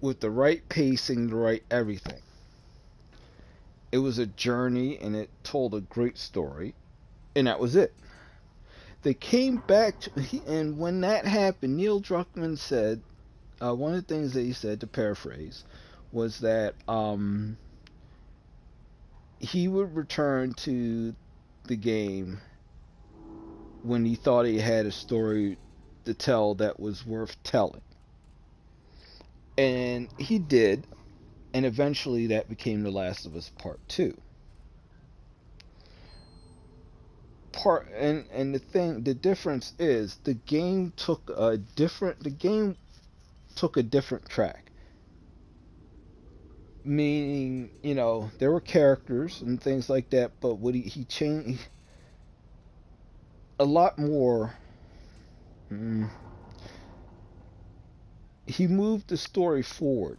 with the right pacing, the right everything. It was a journey, and it told a great story, and that was it. They came back to, and when that happened, Neil Druckmann said, one of the things that he said, to paraphrase, was that he would return to the game when he thought he had a story to tell that was worth telling. And he did, and eventually that became The Last of Us Part 2. The difference is the game took a different track. Meaning, there were characters and things like that, but what he changed a lot more. He moved the story forward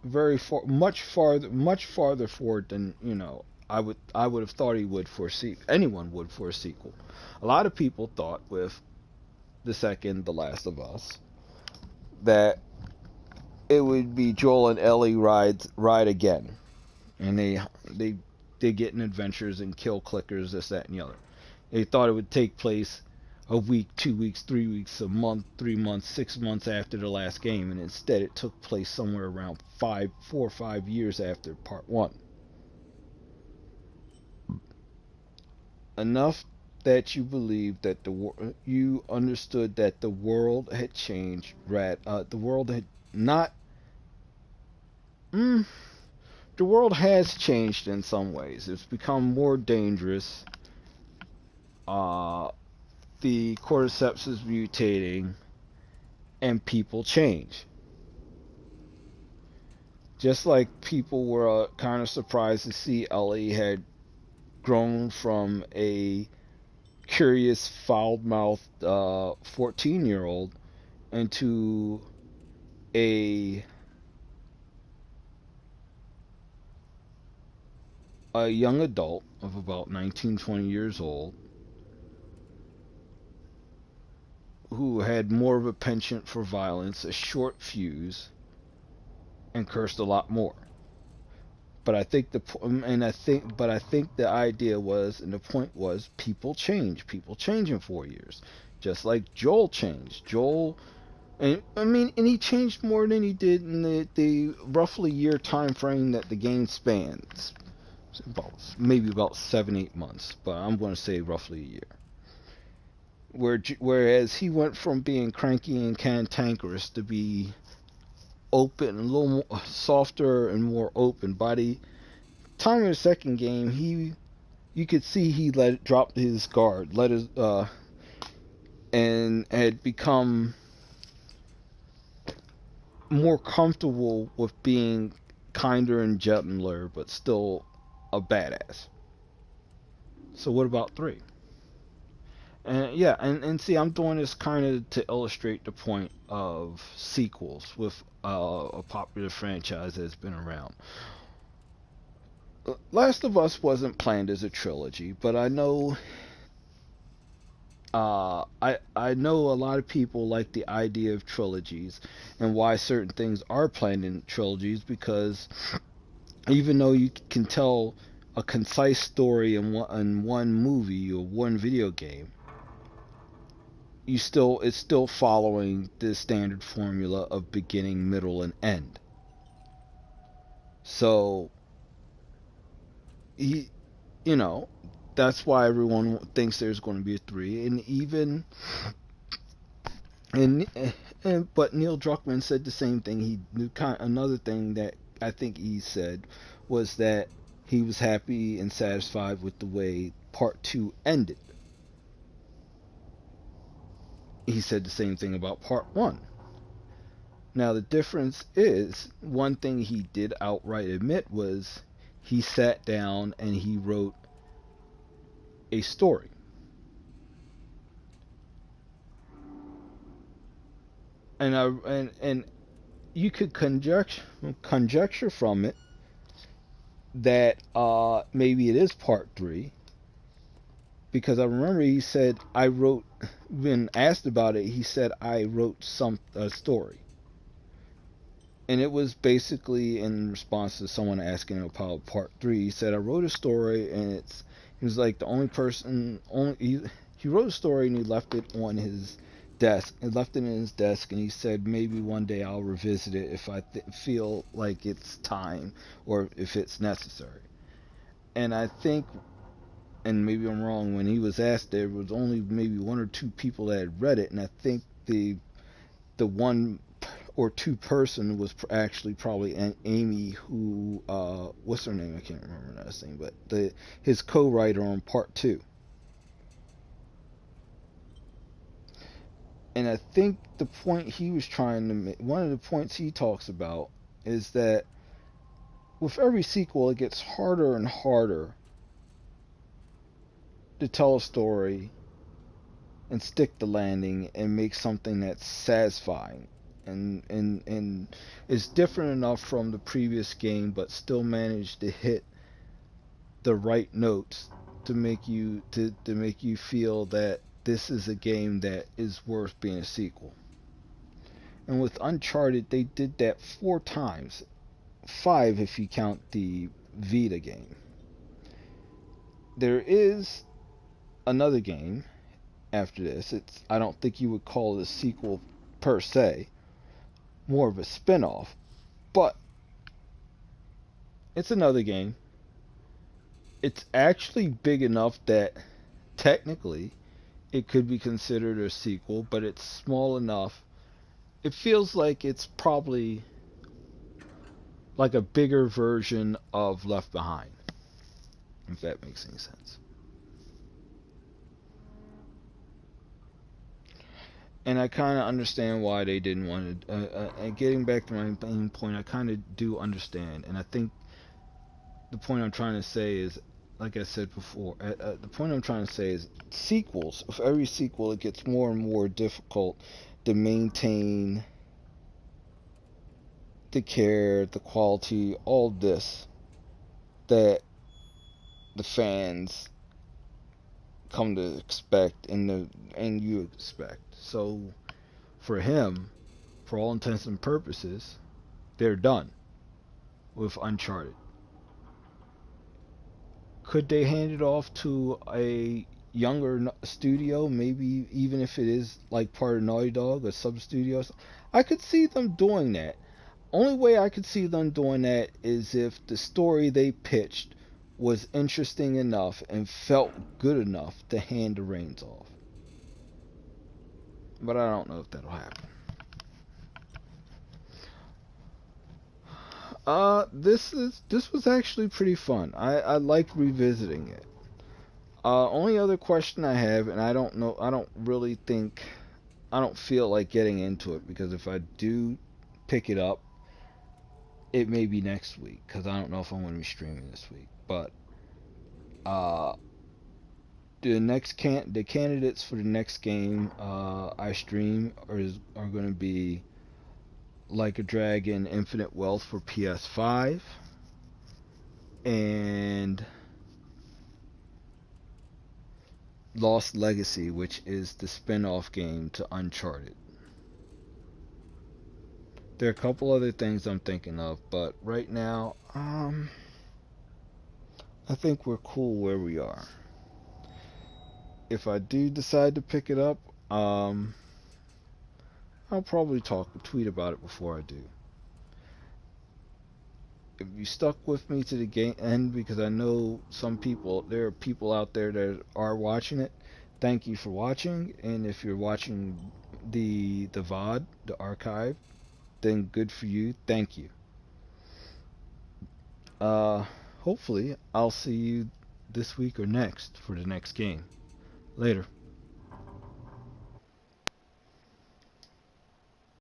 very far, much farther forward than I would have thought he would for anyone would for a sequel. A lot of people thought with the second The Last of Us that it would be Joel and Ellie ride again, and they get in adventures and kill clickers, this, that, and the other. They thought it would take place a week, 2 weeks, 3 weeks, a month, 3 months, 6 months after the last game, and instead it took place somewhere around 4 or 5 years after Part 1. Enough that you believed that you understood that the world had changed. The world had not. The world has changed in some ways. It's become more dangerous. The cordyceps is mutating, and people change. Just like people were kind of surprised to see Ellie had grown from a curious, foul-mouthed 14-year-old into a young adult of about 19, 20 years old who had more of a penchant for violence, a short fuse, and cursed a lot more. But I think the idea was, and the point was, people change. People change in 4 years, just like Joel changed. And he changed more than he did in the roughly year time frame that the game spans. Maybe about 7-8 months, but I'm going to say roughly a year. Whereas he went from being cranky and cantankerous to be open, a little more, softer and more open. By the time of the second game, you could see he dropped his guard, and had become more comfortable with being kinder and gentler, but still a badass. So what about 3? And see, I'm doing this kind of to illustrate the point of sequels with a popular franchise that's been around. Last of Us wasn't planned as a trilogy, but I know I know a lot of people like the idea of trilogies and why certain things are planned in trilogies, because even though you can tell a concise story in one movie or one video game, it's still following the standard formula of beginning, middle, and end. So that's why everyone thinks there's going to be a 3, but Neil Druckmann said the same thing. Another thing that I think he said was that he was happy and satisfied with the way Part 2 ended. He said the same thing about Part 1. Now, the difference is, one thing he did outright admit was he sat down and he wrote a story. And you could conjecture from it that maybe it is Part 3, because I remember he said, when asked about it, he said, I wrote a story. And it was basically in response to someone asking about part three. He said, "I wrote a story, and it's." He was like the only person. He wrote a story and he left it on his desk. He left it in his desk, and he said maybe one day I'll revisit it if I feel like it's time or if it's necessary. And I think, and maybe I'm wrong, when he was asked, there was only maybe one or two people that had read it, and I think the one or two person was actually probably Amy, who what's her name? I can't remember her last name, but his co-writer on part two. And I think the point he was trying to make, one of the points he talks about, is that with every sequel, it gets harder and harder to tell a story and stick the landing and make something that's satisfying and is different enough from the previous game but still manage to hit the right notes to make you feel that this is a game that is worth being a sequel. And with Uncharted, they did that 4 times, 5 if you count the Vita game. There is another game after this. It's, I don't think you would call it a sequel per se, more of a spin-off, but it's another game. It's actually big enough that technically it could be considered a sequel, but it's small enough. It feels like it's probably like a bigger version of Left Behind, if that makes any sense. And I kind of understand why they didn't want to. And getting back to my main point, I kind of do understand, and I think the point I'm trying to say is, like I said before, the point I'm trying to say is sequels. With every sequel, it gets more and more difficult to maintain the care, the quality, all this that the fans come to expect and you expect. So for him, for all intents and purposes, they're done with Uncharted. Could they hand it off to a younger studio, maybe even if it is like part of Naughty Dog, a sub studio? I could see them doing that. Only way I could see them doing that is if the story they pitched was interesting enough and felt good enough to hand the reins off. But I don't know if that'll happen. This was actually pretty fun. I liked revisiting it. Only other question I have, and I don't know, I don't really think, I don't feel like getting into it because if I do pick it up, it may be next week because I don't know if I'm going to be streaming this week. But uh, the candidates for the next game I stream are going to be Like a Dragon Infinite Wealth for PS5 and Lost Legacy, which is the spin-off game to Uncharted. There are a couple other things I'm thinking of, but right now, I think we're cool where we are. If I do decide to pick it up, I'll probably tweet about it before I do. If you stuck with me to the game end, because I know there are people out there that are watching it. Thank you for watching, and if you're watching the VOD, the archive, then good for you. Thank you. Hopefully I'll see you this week or next for the next game. Later.